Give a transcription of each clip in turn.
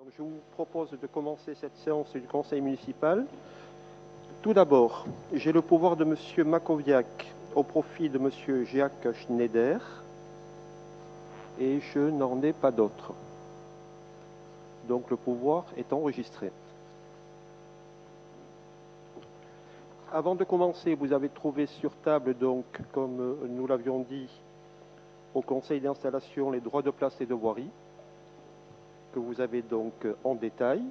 Donc, je vous propose de commencer cette séance du conseil municipal. Tout d'abord, j'ai le pouvoir de M. Makoviak au profit de M. Jacques Schneider et je n'en ai pas d'autre. Donc le pouvoir est enregistré. Avant de commencer, vous avez trouvé sur table, donc, comme nous l'avions dit, au conseil d'installation les droits de place et de voirie, que vous avez donc en détail.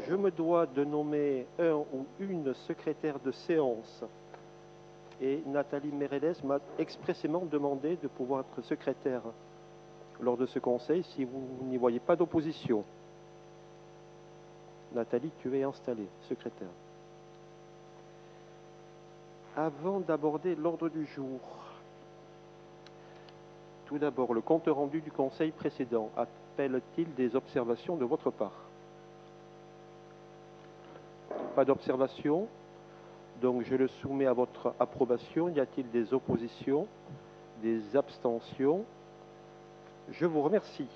Je me dois de nommer un ou une secrétaire de séance et Nathalie Méreles m'a expressément demandé de pouvoir être secrétaire lors de ce conseil si vous n'y voyez pas d'opposition. Nathalie, tu es installée, secrétaire. Avant d'aborder l'ordre du jour, tout d'abord, le compte rendu du conseil précédent appelle-t-il des observations de votre part? Pas d'observation, donc je le soumets à votre approbation. Y a-t-il des oppositions, des abstentions? Je vous remercie.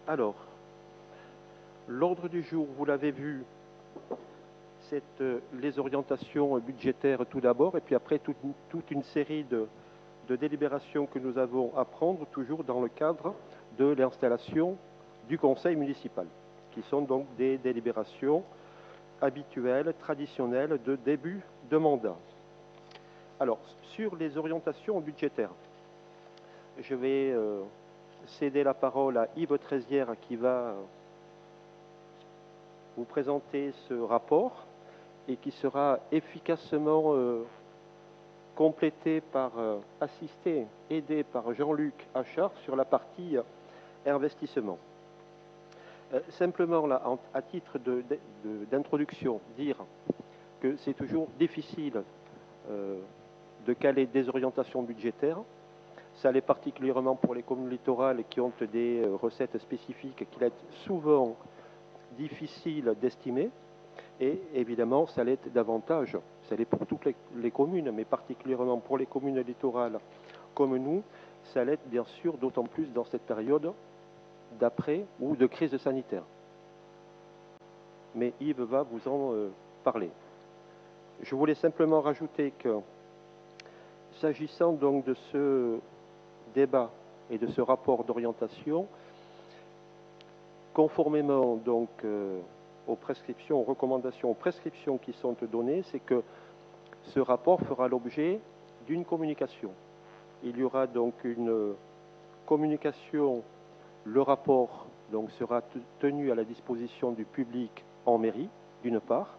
Alors, l'ordre du jour, vous l'avez vu, c'est les orientations budgétaires tout d'abord, et puis après toute une série de délibérations que nous avons à prendre, toujours dans le cadre de l'installation du conseil municipal, qui sont donc des délibérations habituelles, traditionnelles de début de mandat. Alors, sur les orientations budgétaires, je vais céder la parole à Yves Trézière qui va vous présenter ce rapport et qui sera efficacement complété par, assisté, aidé par Jean-Luc Achard sur la partie investissement. Simplement, là, à titre d'introduction, dire que c'est toujours difficile de caler des orientations budgétaires. Ça l'est particulièrement pour les communes littorales qui ont des recettes spécifiques qu'il est souvent difficile d'estimer. Et évidemment, ça l'est davantage, ça l'est pour toutes les communes, mais particulièrement pour les communes littorales comme nous, ça l'est bien sûr d'autant plus dans cette période d'après ou de crise sanitaire. Mais Yves va vous en parler. Je voulais simplement rajouter que, s'agissant donc de ce débat et de ce rapport d'orientation, conformément donc aux prescriptions, aux recommandations, aux prescriptions qui sont données, c'est que ce rapport fera l'objet d'une communication. Il y aura donc une communication, le rapport donc sera tenu à la disposition du public en mairie, d'une part,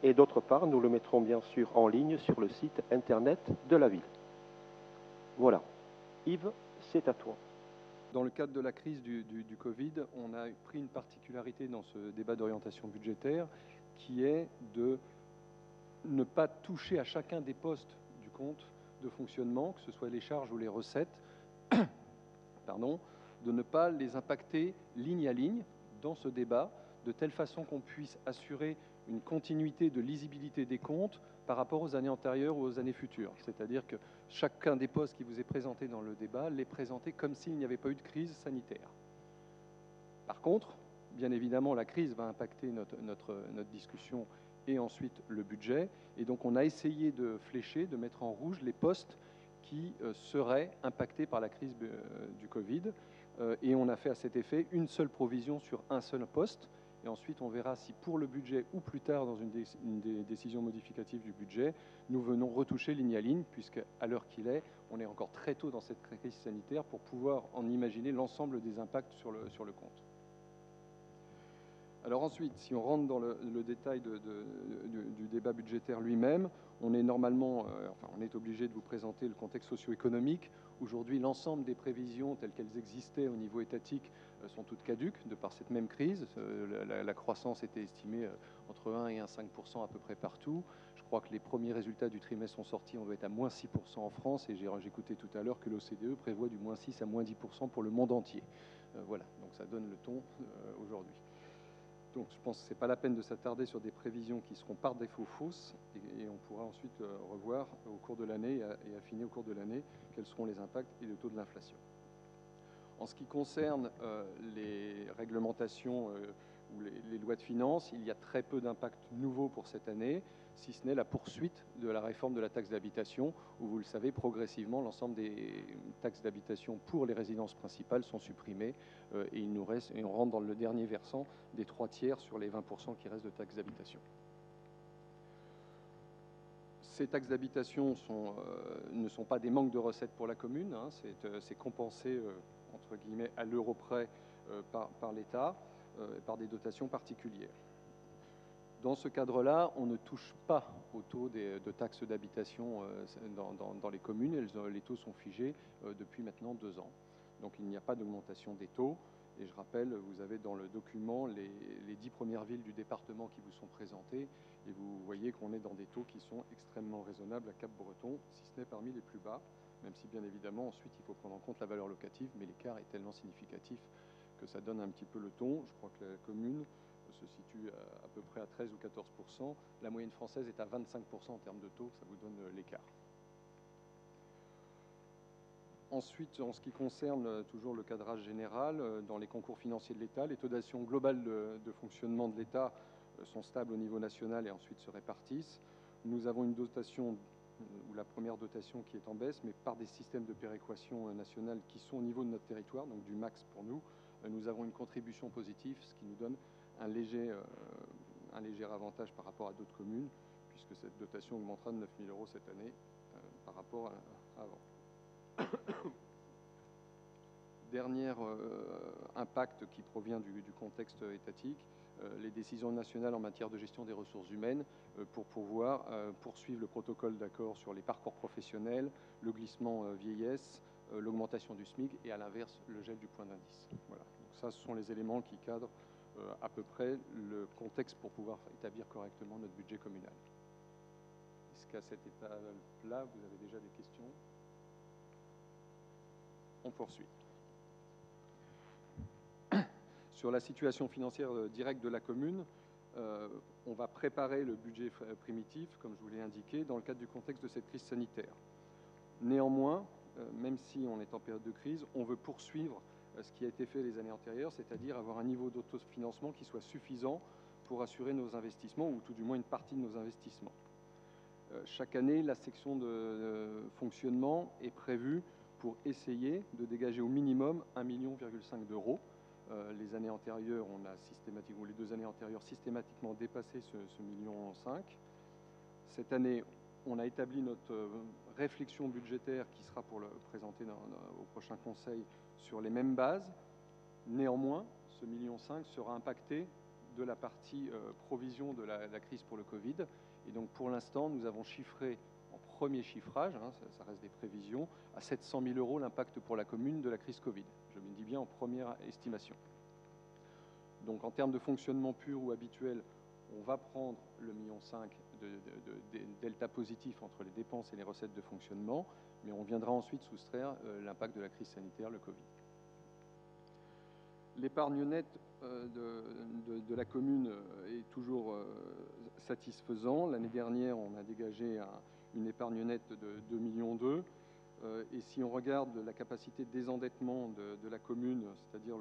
et d'autre part, nous le mettrons bien sûr en ligne sur le site internet de la ville. Voilà. Yves, c'est à toi. Dans le cadre de la crise du Covid, on a pris une particularité dans ce débat d'orientation budgétaire qui est de ne pas toucher à chacun des postes du compte de fonctionnement, que ce soit les charges ou les recettes, pardon, de ne pas les impacter ligne à ligne dans ce débat, de telle façon qu'on puisse assurer une continuité de lisibilité des comptes par rapport aux années antérieures ou aux années futures. C'est-à-dire que chacun des postes qui vous est présenté dans le débat l'est présenté comme s'il n'y avait pas eu de crise sanitaire. Par contre, bien évidemment, la crise va impacter notre discussion et ensuite le budget. Et donc, on a essayé de flécher, de mettre en rouge les postes qui seraient impactés par la crise du Covid. Et on a fait à cet effet une seule provision sur un seul poste. Et ensuite, on verra si pour le budget ou plus tard dans une des décisions modificatives du budget, nous venons retoucher ligne à ligne, puisqu'à l'heure qu'il est, on est encore très tôt dans cette crise sanitaire pour pouvoir en imaginer l'ensemble des impacts sur le compte. Alors ensuite, si on rentre dans le détail du débat budgétaire lui-même, on est normalement, on est obligé de vous présenter le contexte socio-économique. Aujourd'hui, l'ensemble des prévisions telles qu'elles existaient au niveau étatique sont toutes caduques de par cette même crise. La croissance était estimée entre 1 et 1,5% à peu près partout. Je crois que les premiers résultats du trimestre sont sortis, on doit être à moins 6% en France, et j'ai écouté tout à l'heure que l'OCDE prévoit du moins 6 à moins 10% pour le monde entier. Voilà, donc ça donne le ton aujourd'hui. Donc je pense que ce n'est pas la peine de s'attarder sur des prévisions qui seront par défaut fausses, et on pourra ensuite revoir au cours de l'année et affiner au cours de l'année quels seront les impacts et le taux de l'inflation. En ce qui concerne les réglementations ou les lois de finances, il y a très peu d'impacts nouveaux pour cette année, si ce n'est la poursuite de la réforme de la taxe d'habitation, où vous le savez, progressivement, l'ensemble des taxes d'habitation pour les résidences principales sont supprimées, et et on rentre dans le dernier versant des 3/3 sur les 20% qui restent de taxes d'habitation. Ces taxes d'habitation ne sont pas des manques de recettes pour la commune, hein, c'est compensé entre guillemets à l'euro près par l'État, par des dotations particulières. Dans ce cadre-là, on ne touche pas au taux de taxes d'habitation dans les communes. Les taux sont figés depuis maintenant 2 ans. Donc il n'y a pas d'augmentation des taux. Et je rappelle, vous avez dans le document les 10 premières villes du département qui vous sont présentées. Et vous voyez qu'on est dans des taux qui sont extrêmement raisonnables à Cap-Breton, si ce n'est parmi les plus bas. Même si, bien évidemment, ensuite, il faut prendre en compte la valeur locative. Mais l'écart est tellement significatif que ça donne un petit peu le ton. Je crois que la commune se situe à peu près à 13 ou 14%. La moyenne française est à 25% en termes de taux. Ça vous donne l'écart. Ensuite, en ce qui concerne toujours le cadrage général, dans les concours financiers de l'État, les taux d'addition globales de fonctionnement de l'État sont stables au niveau national et ensuite se répartissent. Nous avons une dotation, ou la première dotation qui est en baisse, mais par des systèmes de péréquation nationale qui sont au niveau de notre territoire, donc du max pour nous. Nous avons une contribution positive, ce qui nous donne un léger avantage par rapport à d'autres communes, puisque cette dotation augmentera de 9 000 € cette année par rapport à avant. Dernier impact qui provient du contexte étatique, les décisions nationales en matière de gestion des ressources humaines pour pouvoir poursuivre le protocole d'accord sur les parcours professionnels, le glissement vieillesse, l'augmentation du SMIC et à l'inverse le gel du point d'indice. Voilà. Donc ça, ce sont les éléments qui cadrent à peu près le contexte pour pouvoir établir correctement notre budget communal. Est-ce qu'à cette étape-là, vous avez déjà des questions ? On poursuit. Sur la situation financière directe de la commune, on va préparer le budget primitif, comme je vous l'ai indiqué, dans le cadre du contexte de cette crise sanitaire. Néanmoins, même si on est en période de crise, on veut poursuivre ce qui a été fait les années antérieures, c'est-à-dire avoir un niveau d'autofinancement qui soit suffisant pour assurer nos investissements, ou tout du moins une partie de nos investissements. Chaque année, la section de fonctionnement est prévue pour essayer de dégager au minimum 1,5 million d'euros. Les années antérieures, ou les 2 années antérieures, systématiquement dépassé ce 1,5 million. Cette année, on a établi notre réflexion budgétaire qui sera pour le présenter au prochain conseil sur les mêmes bases. Néanmoins, ce 1,5 million sera impacté de la partie provision de la crise pour le Covid. Et donc, pour l'instant, nous avons chiffré en premier chiffrage, hein, ça reste des prévisions, à 700 000 € l'impact pour la commune de la crise Covid. Je me dis bien en première estimation. Donc en termes de fonctionnement pur ou habituel, on va prendre le 1,5 million de delta positif entre les dépenses et les recettes de fonctionnement, mais on viendra ensuite soustraire l'impact de la crise sanitaire, le Covid. L'épargne nette de la commune est toujours satisfaisant. L'année dernière, on a dégagé une épargne nette de 2,2 millions. Et si on regarde la capacité de désendettement de la commune, c'est-à-dire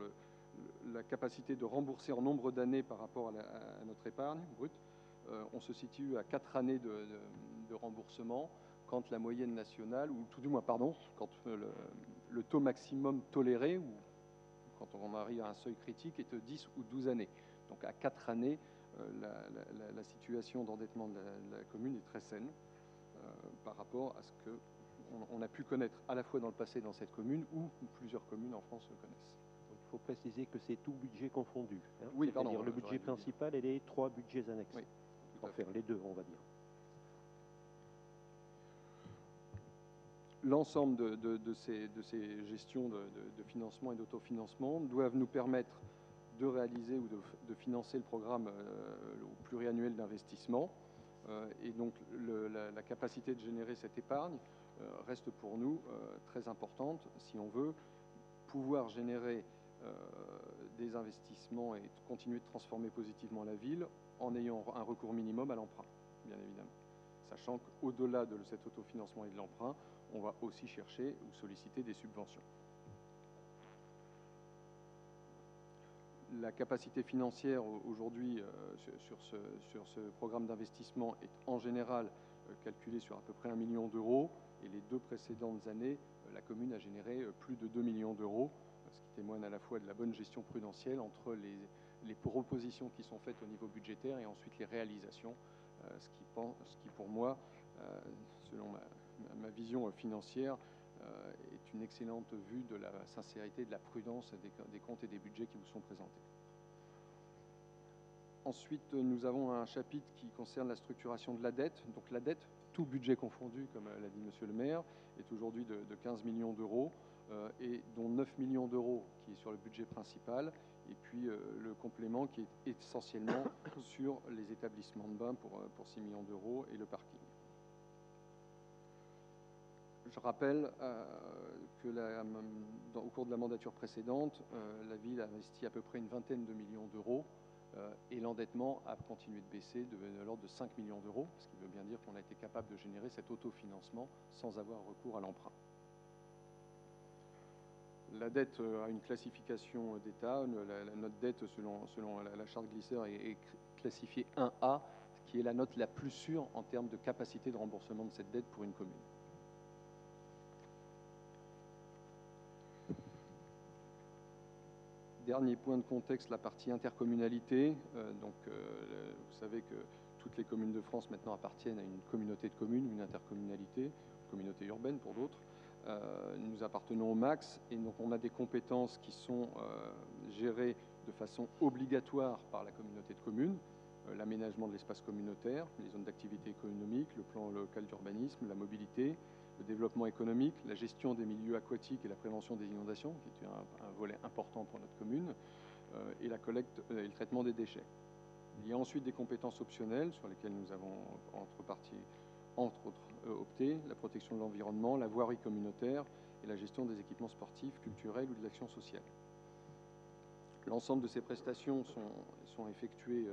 la capacité de rembourser en nombre d'années par rapport à notre épargne brute, on se situe à 4 années de remboursement, quand la moyenne nationale, ou tout du moins, pardon, quand le taux maximum toléré, ou quand on arrive à un seuil critique, est de 10 ou 12 années. Donc à 4 années, la situation d'endettement de la commune est très saine par rapport à ce qu'on a pu connaître à la fois dans le passé dans cette commune, ou plusieurs communes en France le connaissent. Il faut préciser que c'est tout budget confondu. Hein. Oui, pardon. C'est-à-dire le budget principal et les 3 budgets annexes. Oui, enfin, les 2, on va dire. L'ensemble de ces gestions de financement et d'autofinancement doivent nous permettre de réaliser ou de financer le programme pluriannuel d'investissement. Et donc la capacité de générer cette épargne reste pour nous très importante si on veut pouvoir générer des investissements et continuer de transformer positivement la ville en ayant un recours minimum à l'emprunt, bien évidemment. Sachant qu'au-delà de cet autofinancement et de l'emprunt, on va aussi chercher ou solliciter des subventions. La capacité financière aujourd'hui sur ce programme d'investissement est en général calculée sur à peu près 1 million d'euros. Et les 2 précédentes années, la commune a généré plus de 2 millions d'euros, ce qui témoigne à la fois de la bonne gestion prudentielle entre les propositions qui sont faites au niveau budgétaire et ensuite les réalisations, ce qui pour moi, selon ma vision financière, est une excellente vue de la sincérité et de la prudence des comptes et des budgets qui vous sont présentés. Ensuite, nous avons un chapitre qui concerne la structuration de la dette. Donc la dette, tout budget confondu, comme l'a dit Monsieur le maire, est aujourd'hui de 15 millions d'euros, et dont 9 millions d'euros qui est sur le budget principal, et puis le complément qui est essentiellement sur les établissements de bains pour 6 millions d'euros et le parking. Je rappelle que au cours de la mandature précédente, la ville a investi à peu près une vingtaine de millions d'euros et l'endettement a continué de baisser de l'ordre de 5 millions d'euros, ce qui veut bien dire qu'on a été capable de générer cet autofinancement sans avoir recours à l'emprunt. La dette a une classification d'État. Notre dette, selon la charte Glisser, est classifiée 1A, qui est la note la plus sûre en termes de capacité de remboursement de cette dette pour une commune. Dernier point de contexte, la partie intercommunalité. Vous savez que toutes les communes de France maintenant appartiennent à une communauté de communes, une intercommunalité, communauté urbaine pour d'autres. Nous appartenons au MAX et donc on a des compétences qui sont gérées de façon obligatoire par la communauté de communes. L'aménagement de l'espace communautaire, les zones d'activité économique, le plan local d'urbanisme, la mobilité, le développement économique, la gestion des milieux aquatiques et la prévention des inondations, qui est un volet important pour notre commune, et la collecte et le traitement des déchets. Il y a ensuite des compétences optionnelles sur lesquelles nous avons entre autres opté, la protection de l'environnement, la voirie communautaire et la gestion des équipements sportifs, culturels ou de l'action sociale. L'ensemble de ces prestations sont effectuées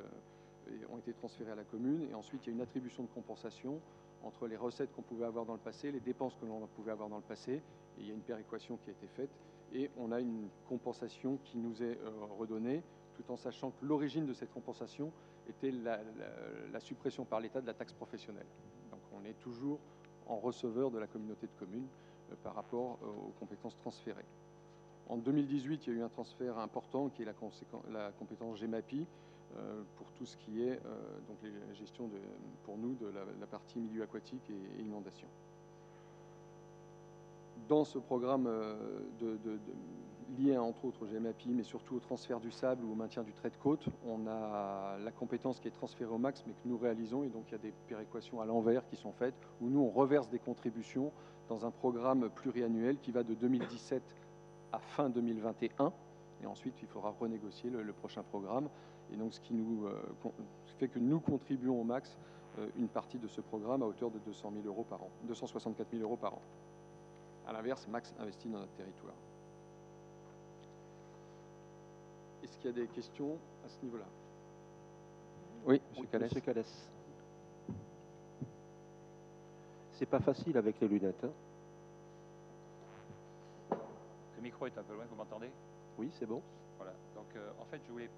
et ont été transférées à la commune, et ensuite il y a une attribution de compensation entre les recettes qu'on pouvait avoir dans le passé, les dépenses que l'on pouvait avoir dans le passé, et il y a une péréquation qui a été faite, et on a une compensation qui nous est redonnée, tout en sachant que l'origine de cette compensation était la suppression par l'État de la taxe professionnelle. Donc on est toujours en receveur de la communauté de communes par rapport aux compétences transférées. En 2018, il y a eu un transfert important qui est la compétence GEMAPI pour tout ce qui est donc la gestion pour nous de la partie milieu aquatique et inondation. Dans ce programme lié entre autres au GEMAPI, mais surtout au transfert du sable ou au maintien du trait de côte, on a la compétence qui est transférée au MAX, mais que nous réalisons, et donc il y a des péréquations à l'envers qui sont faites, où nous on reverse des contributions dans un programme pluriannuel qui va de 2017 à fin 2021, et ensuite il faudra renégocier le prochain programme, et donc ce qui fait que nous contribuons au MAX une partie de ce programme à hauteur de 264 000 euros par an. À l'inverse, MAX investit dans notre territoire. Est-ce qu'il y a des questions à ce niveau-là? Oui, M. Calès. Monsieur Calès. C'est pas facile avec les lunettes. Hein. Le micro est un peu loin, vous m'entendez? Oui, c'est bon. Voilà. Donc, en fait, je voulais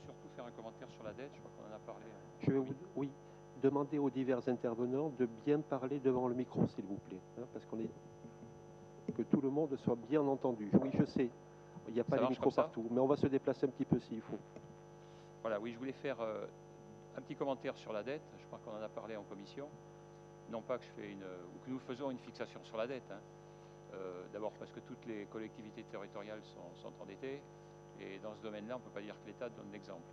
surtout faire un commentaire sur la dette. Je crois qu'on en a parlé. Je vais oui, demander aux divers intervenants de bien parler devant le micro, s'il vous plaît, hein, parce que tout le monde soit bien entendu. Oui, je sais, il n'y a pas les micros partout, mais on va se déplacer un petit peu s'il faut. Voilà, oui, je voulais faire un petit commentaire sur la dette. Je crois qu'on en a parlé en commission. Non pas que ou que nous faisons une fixation sur la dette. Hein. D'abord parce que toutes les collectivités territoriales sont endettées, et dans ce domaine-là, on ne peut pas dire que l'État donne l'exemple.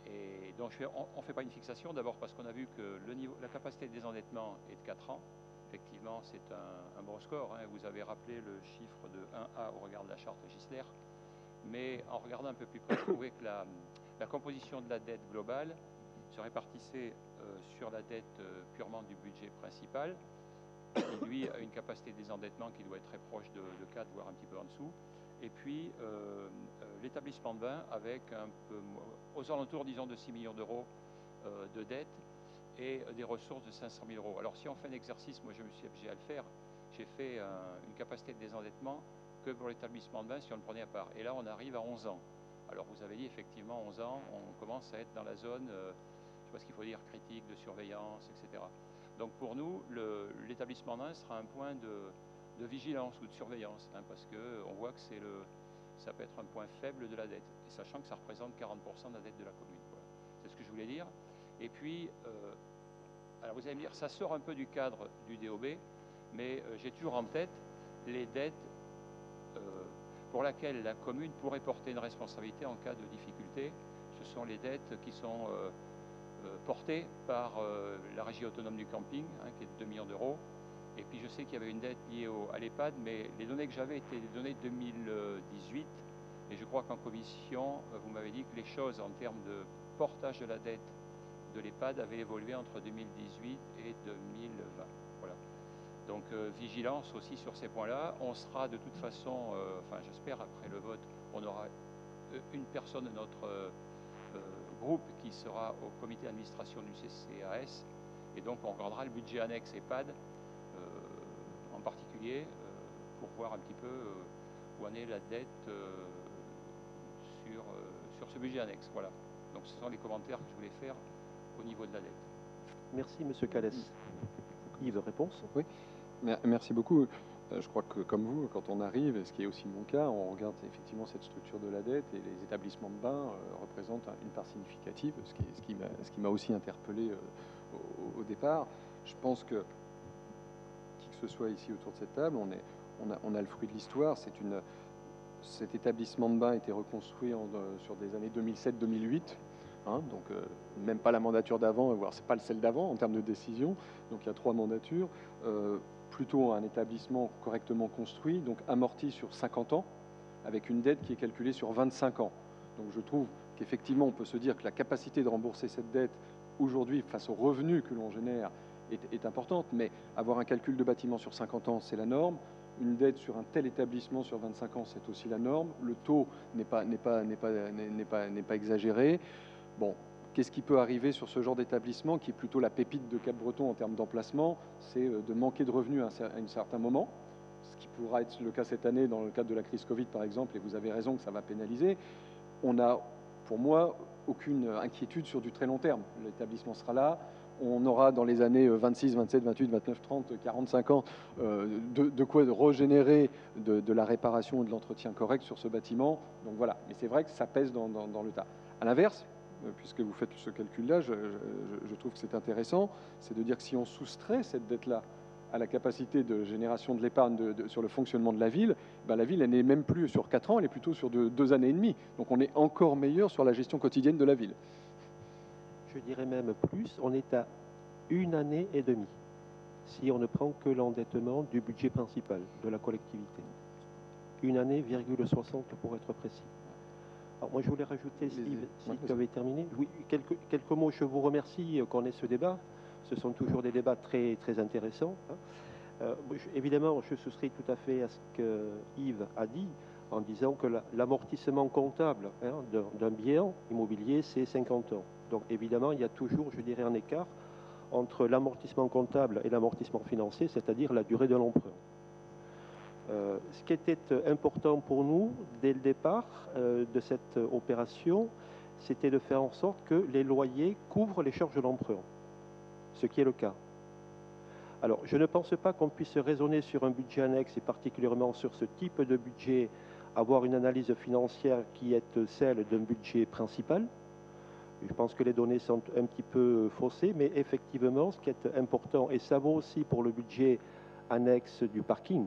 Et donc, on ne fait pas une fixation, d'abord parce qu'on a vu que la capacité de désendettement est de 4 ans. Effectivement, c'est un bon score. Hein. Vous avez rappelé le chiffre de 1A au regard de la charte Gisler. Mais en regardant un peu plus près, je trouvais que la composition de la dette globale se répartissait sur la dette purement du budget principal, qui lui a une capacité de désendettement qui doit être très proche de 4, voire un petit peu en dessous. et puis l'établissement de bain avec aux alentours, disons, de 6 millions d'euros de dette et des ressources de 500 000 euros. Alors si on fait un exercice, moi je me suis obligé à le faire, j'ai fait une capacité de désendettement que pour l'établissement de bain si on le prenait à part. Et là on arrive à 11 ans. Alors vous avez dit effectivement 11 ans, on commence à être dans la zone, je ne sais pas ce qu'il faut dire, critique, de surveillance, etc. Donc pour nous, l'établissement de bain sera un point de vigilance ou de surveillance, hein, parce qu'on voit que ça peut être un point faible de la dette, et sachant que ça représente 40% de la dette de la commune. Voilà. C'est ce que je voulais dire. Et puis, alors vous allez me dire, ça sort un peu du cadre du DOB, mais j'ai toujours en tête les dettes pour lesquelles la commune pourrait porter une responsabilité en cas de difficulté. Ce sont les dettes qui sont portées par la régie autonome du camping, hein, qui est de 2 millions d'euros. Et puis je sais qu'il y avait une dette liée à l'EHPAD, mais les données que j'avais étaient des données de 2018. Et je crois qu'en commission, vous m'avez dit que les choses en termes de portage de la dette de l'EHPAD avaient évolué entre 2018 et 2020. Voilà. Donc vigilance aussi sur ces points-là. On sera de toute façon, enfin j'espère après le vote, on aura une personne de notre groupe qui sera au comité d'administration du CCAS. Et donc on regardera le budget annexe EHPAD en particulier pour voir un petit peu où en est la dette sur ce budget annexe. Voilà. Donc ce sont les commentaires que je voulais faire au niveau de la dette. Merci, M. Calès. Yves, réponse? Oui, merci beaucoup. Je crois que comme vous, quand on arrive, et ce qui est aussi mon cas, on regarde effectivement cette structure de la dette et les établissements de bain représentent une part significative, ce qui m'a aussi interpellé au départ. Je pense que qui que ce soit ici autour de cette table, on a le fruit de l'histoire. Cet établissement de bain a été reconstruit sur des années 2007-2008. Hein, donc même pas la mandature d'avant, voire c'est pas celle d'avant en termes de décision. Donc il y a 3 mandatures. Plutôt un établissement correctement construit, donc amorti sur 50 ans, avec une dette qui est calculée sur 25 ans. Donc je trouve qu'effectivement on peut se dire que la capacité de rembourser cette dette aujourd'hui face aux revenus que l'on génère est importante, mais avoir un calcul de bâtiment sur 50 ans, c'est la norme. Une dette sur un tel établissement sur 25 ans, c'est aussi la norme. Le taux n'est pas exagéré. Bon, qu'est-ce qui peut arriver sur ce genre d'établissement qui est plutôt la pépite de Cap-Breton en termes d'emplacement? C'est de manquer de revenus à un certain moment, ce qui pourra être le cas cette année dans le cadre de la crise Covid par exemple, et vous avez raison que ça va pénaliser. On n'a, pour moi, aucune inquiétude sur du très long terme. L'établissement sera là. On aura dans les années 26, 27, 28, 29, 30, 45 ans de quoi régénérer de la réparation et de l'entretien correct sur ce bâtiment. Donc voilà, mais c'est vrai que ça pèse dans le tas. À l'inverse, puisque vous faites ce calcul-là, je trouve que c'est intéressant, c'est de dire que si on soustrait cette dette-là à la capacité de génération de l'épargne sur le fonctionnement de la ville, ben la ville, elle n'est même plus sur 4 ans, elle est plutôt sur 2 années et demie. Donc on est encore meilleur sur la gestion quotidienne de la ville. Je dirais même plus, on est à 1 année et demie, si on ne prend que l'endettement du budget principal de la collectivité. 1 année, 60 pour être précis. Alors moi je voulais rajouter, Steve, si tu avais terminé, oui, quelques mots. Je vous remercie qu'on ait ce débat. Ce sont toujours des débats très, très intéressants. Évidemment, je souscris tout à fait à ce que Yves a dit, en disant que l'amortissement comptable d'un bien immobilier, c'est 50 ans. Donc évidemment, il y a toujours, je dirais, un écart entre l'amortissement comptable et l'amortissement financier, c'est-à-dire la durée de l'emprunt. Ce qui était important pour nous, dès le départ de cette opération, c'était de faire en sorte que les loyers couvrent les charges de l'emprunt, ce qui est le cas. Alors, je ne pense pas qu'on puisse raisonner sur un budget annexe, et particulièrement sur ce type de budget, avoir une analyse financière qui est celle d'un budget principal. Je pense que les données sont un petit peu faussées, mais effectivement, ce qui est important, et ça vaut aussi pour le budget annexe du parking,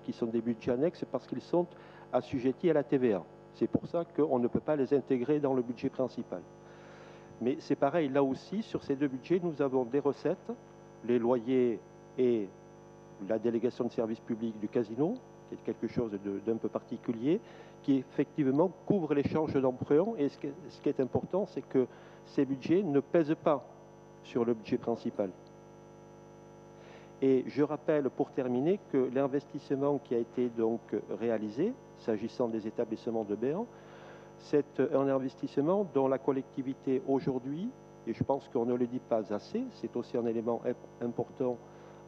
qui sont des budgets annexes parce qu'ils sont assujettis à la TVA. C'est pour ça qu'on ne peut pas les intégrer dans le budget principal. Mais c'est pareil, là aussi, sur ces 2 budgets, nous avons des recettes, les loyers et la délégation de services publics du casino, qui est quelque chose d'un peu particulier, qui effectivement couvre les charges d'emprunt. Et ce qui est important, c'est que ces budgets ne pèsent pas sur le budget principal. Et je rappelle, pour terminer, que l'investissement qui a été donc réalisé, s'agissant des établissements de Béarn. C'est un investissement dont la collectivité aujourd'hui, et je pense qu'on ne le dit pas assez, c'est aussi un élément important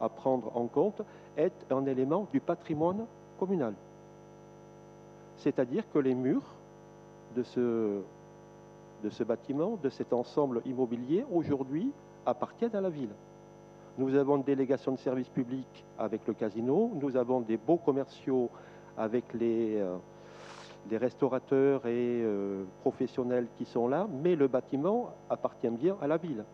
à prendre en compte, est un élément du patrimoine communal. C'est-à-dire que les murs de ce bâtiment, de cet ensemble immobilier, aujourd'hui, appartiennent à la ville. Nous avons une délégation de services publics avec le casino, nous avons des beaux commerciaux avec les restaurateurs et professionnels qui sont là, mais le bâtiment appartient bien à la ville.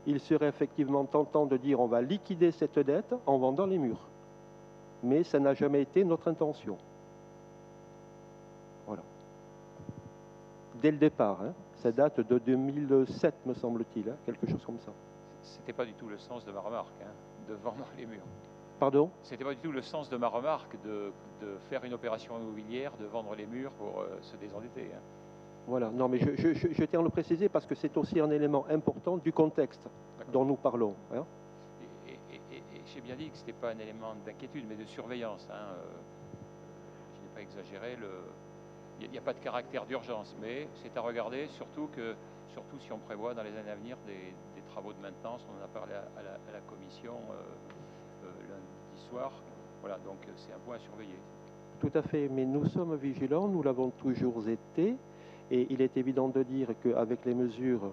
Il serait effectivement tentant de dire on va liquider cette dette en vendant les murs. Mais ça n'a jamais été notre intention. Voilà. Dès le départ, hein, ça date de 2007, me semble-t-il, hein, quelque chose comme ça. C'était pas du tout le sens de ma remarque, hein, de vendre les murs. Pardon ? C'était pas du tout le sens de ma remarque de faire une opération immobilière, de vendre les murs pour se désendetter. Hein. Voilà, non mais je tiens à le préciser parce que c'est aussi un élément important du contexte dont nous parlons. Hein. Et j'ai bien dit que ce n'était pas un élément d'inquiétude, mais de surveillance. Hein. Je n'ai pas exagéré. Il n'y a pas de caractère d'urgence, mais c'est à regarder, surtout si on prévoit dans les années à venir des travaux de maintenance. On en a parlé à la commission lundi soir. Voilà, donc c'est un point à surveiller. Tout à fait, mais nous sommes vigilants, nous l'avons toujours été, et il est évident de dire qu'avec les mesures,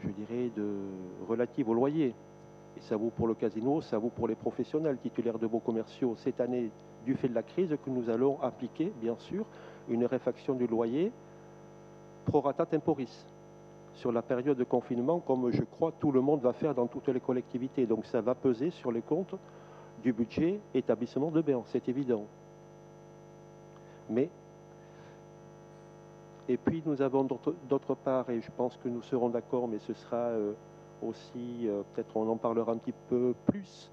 je dirais, relatives au loyer, et ça vaut pour le casino, ça vaut pour les professionnels titulaires de beaux commerciaux, cette année, du fait de la crise, que nous allons appliquer, bien sûr, une réfaction du loyer pro rata temporis sur la période de confinement, comme je crois tout le monde va faire dans toutes les collectivités. Donc ça va peser sur les comptes du budget établissement de Béarn, c'est évident. Mais, et puis nous avons d'autre part, et je pense que nous serons d'accord, mais ce sera aussi, peut-être on en parlera un petit peu plus,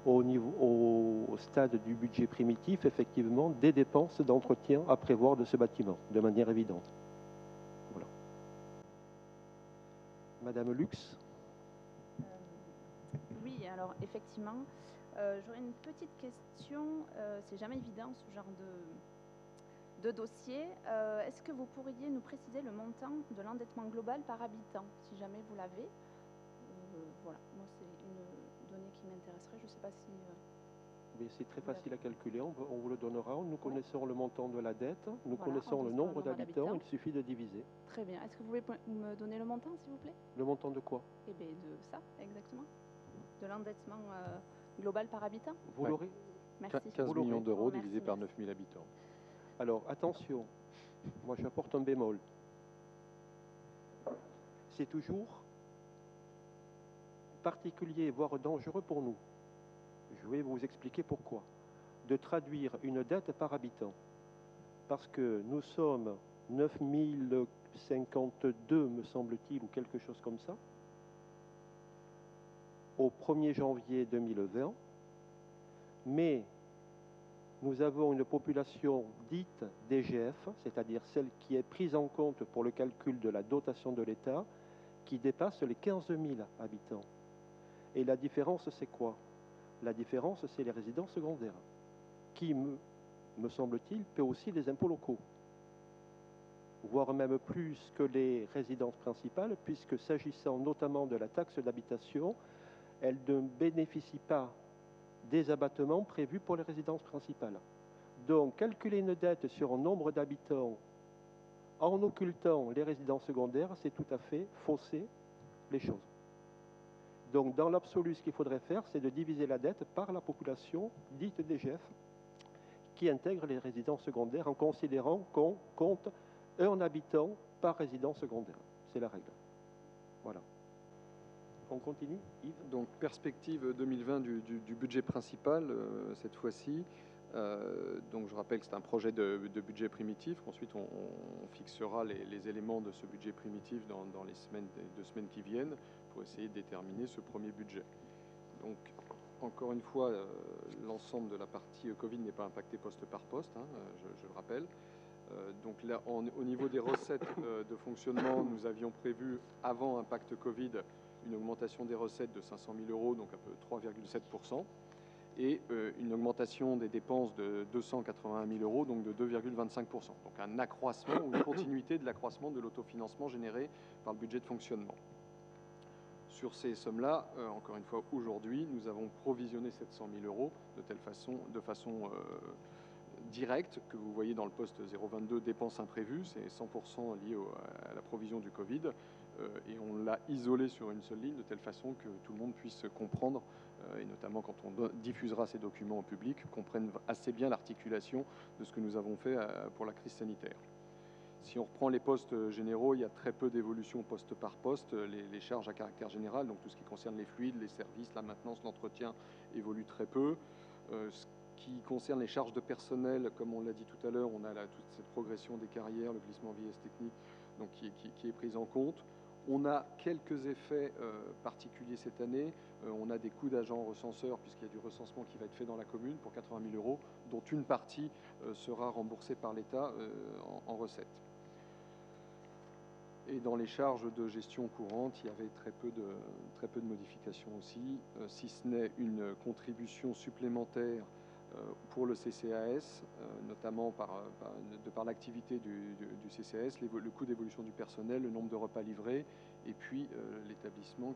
au stade du budget primitif, effectivement, des dépenses d'entretien à prévoir de ce bâtiment, de manière évidente. Voilà. Madame Lux. Oui, alors effectivement, j'aurais une petite question. C'est jamais évident ce genre de dossier. Est-ce que vous pourriez nous préciser le montant de l'endettement global par habitant, si jamais vous l'avez? Voilà, moi c'est une donnée qui m'intéresserait. Je ne sais pas si... C'est très facile à calculer, on vous le donnera. Nous connaissons le montant de la dette, nous connaissons le nombre d'habitants, il suffit de diviser. Très bien. Est-ce que vous pouvez me donner le montant, s'il vous plaît? Le montant de quoi? Eh bien, de ça, exactement. De l'endettement global par habitant. Vous l'aurez? Merci. 15 millions d'euros divisé par 9000 habitants. Alors, attention, moi j'apporte un bémol. C'est toujours particulier, voire dangereux pour nous. Je vais vous expliquer pourquoi. De traduire une dette par habitant. Parce que nous sommes 9052, me semble-t-il, ou quelque chose comme ça, au 1er janvier 2020. Mais nous avons une population dite DGF, c'est-à-dire celle qui est prise en compte pour le calcul de la dotation de l'État, qui dépasse les 15 000 habitants. Et la différence, c'est quoi? La différence, c'est les résidences secondaires, qui, me semble-t-il, paient aussi les impôts locaux, voire même plus que les résidences principales, puisque s'agissant notamment de la taxe d'habitation, elle ne bénéficie pas des abattements prévus pour les résidences principales. Donc, calculer une dette sur un nombre d'habitants en occultant les résidences secondaires, c'est tout à fait fausser les choses. Donc, dans l'absolu, ce qu'il faudrait faire, c'est de diviser la dette par la population dite DGF, qui intègre les résidences secondaires en considérant qu'on compte un habitant par résidence secondaire. C'est la règle. Voilà. On continue, Yves? Donc, perspective 2020 du budget principal, cette fois-ci. Donc, je rappelle que c'est un projet de budget primitif. Ensuite, on fixera les éléments de ce budget primitif dans les 2 semaines qui viennent pour essayer de déterminer ce premier budget. Donc, encore une fois, l'ensemble de la partie Covid n'est pas impacté poste par poste, hein, je le rappelle. Donc là, au niveau des recettes de fonctionnement, nous avions prévu, avant impact Covid, une augmentation des recettes de 500 000 euros, donc un peu 3,7%. et une augmentation des dépenses de 281 000 euros, donc de 2,25%. Donc un accroissement ou une continuité de l'accroissement de l'autofinancement généré par le budget de fonctionnement. Sur ces sommes-là, encore une fois, aujourd'hui, nous avons provisionné 700 000 euros de façon directe, que vous voyez dans le poste 022 dépenses imprévues, c'est 100% lié à la provision du Covid, et on l'a isolé sur une seule ligne de telle façon que tout le monde puisse comprendre, et notamment quand on diffusera ces documents au public, comprenne assez bien l'articulation de ce que nous avons fait pour la crise sanitaire. Si on reprend les postes généraux, il y a très peu d'évolution poste par poste. Les charges à caractère général, donc tout ce qui concerne les fluides, les services, la maintenance, l'entretien, évolue très peu. Ce qui concerne les charges de personnel, comme on l'a dit tout à l'heure, on a toute cette progression des carrières, le glissement vieillesse technique, donc qui est prise en compte. On a quelques effets particuliers cette année. On a des coûts d'agents recenseurs, puisqu'il y a du recensement qui va être fait dans la commune pour 80 000 euros, dont une partie sera remboursée par l'État en recettes. Et dans les charges de gestion courante, il y avait très peu de modifications aussi, si ce n'est une contribution supplémentaire pour le CCAS, notamment par l'activité du CCAS, le coût d'évolution du personnel, le nombre de repas livrés, et puis l'établissement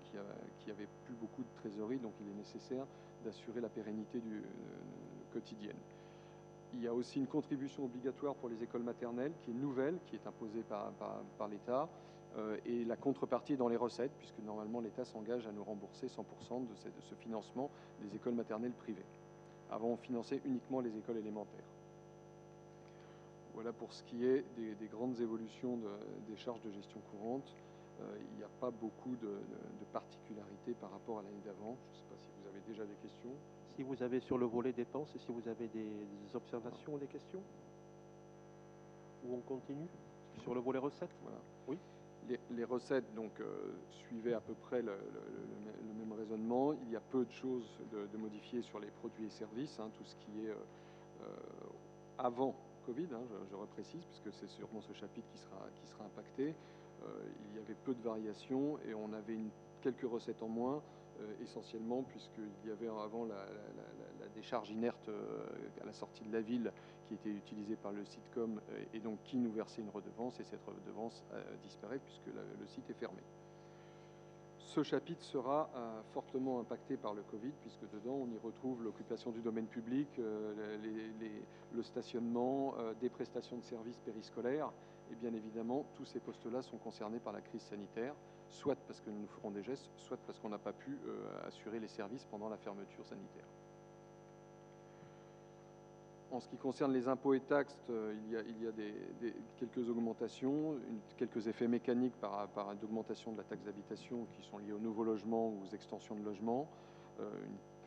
qui avait plus beaucoup de trésorerie, donc il est nécessaire d'assurer la pérennité quotidienne. Il y a aussi une contribution obligatoire pour les écoles maternelles qui est nouvelle, qui est imposée par l'État, et la contrepartie est dans les recettes, puisque normalement l'État s'engage à nous rembourser 100% de ce financement des écoles maternelles privées. Avant, on finançait uniquement les écoles élémentaires. Voilà pour ce qui est des grandes évolutions des charges de gestion courante. Il n'y a pas beaucoup de particularités par rapport à l'année d'avant. Je ne sais pas si vous avez déjà des questions. Si vous avez sur le volet dépenses, et si vous avez des observations ou des questions, ou on continue sur le volet recettes. Voilà. Oui. Les recettes donc suivaient à peu près le même raisonnement. Il y a peu de choses de modifiées sur les produits et services, tout ce qui est avant Covid, je reprécise, puisque c'est sûrement ce chapitre qui sera impacté. Il y avait peu de variations et on avait quelques recettes en moins, essentiellement puisqu'il y avait avant la décharge inerte à la sortie de la ville qui était utilisée par le Sitcom et donc qui nous versait une redevance, et cette redevance disparaît puisque le site est fermé. Ce chapitre sera fortement impacté par le Covid, puisque dedans on y retrouve l'occupation du domaine public, le stationnement, des prestations de services périscolaires, et bien évidemment tous ces postes-là sont concernés par la crise sanitaire, soit parce que nous ferons des gestes, soit parce qu'on n'a pas pu assurer les services pendant la fermeture sanitaire. En ce qui concerne les impôts et taxes, il y a quelques augmentations, quelques effets mécaniques par d'augmentation de la taxe d'habitation qui sont liés aux nouveaux logements ou aux extensions de logements,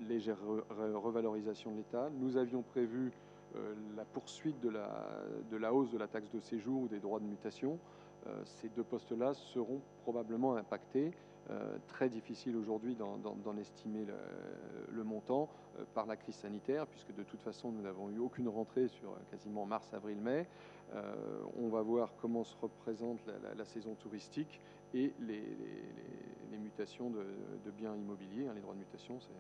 une légère revalorisation de l'État. Nous avions prévu la poursuite de la hausse de la taxe de séjour ou des droits de mutation. Ces deux postes-là seront probablement impactés. Très difficile aujourd'hui d'en estimer le montant par la crise sanitaire, puisque de toute façon nous n'avons eu aucune rentrée sur quasiment mars, avril, mai. On va voir comment se représente la saison touristique et les mutations de biens immobiliers. Les droits de mutation, c'est